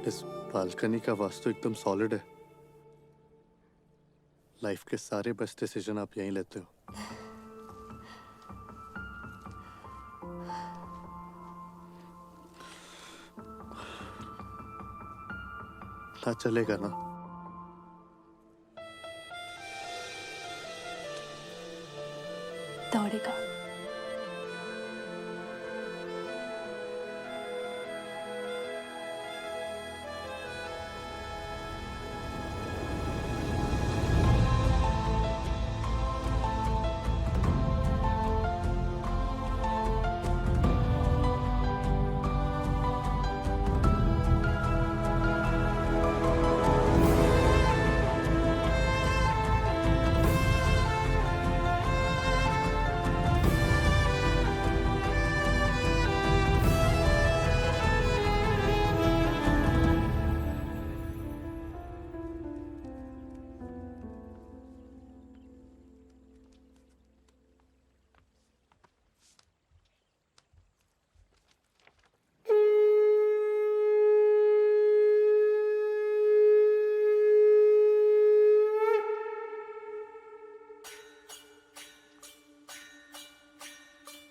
इस बालकनी का वास्तु एकदम सॉलिड है। लाइफ के सारे बेस्ट डिसीजन आप यहीं लेते हो। ना चलेगा ना? दौड़ेगा।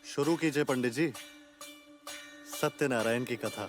शुरू कीजिए पंडित जी, सत्यनारायण की कथा।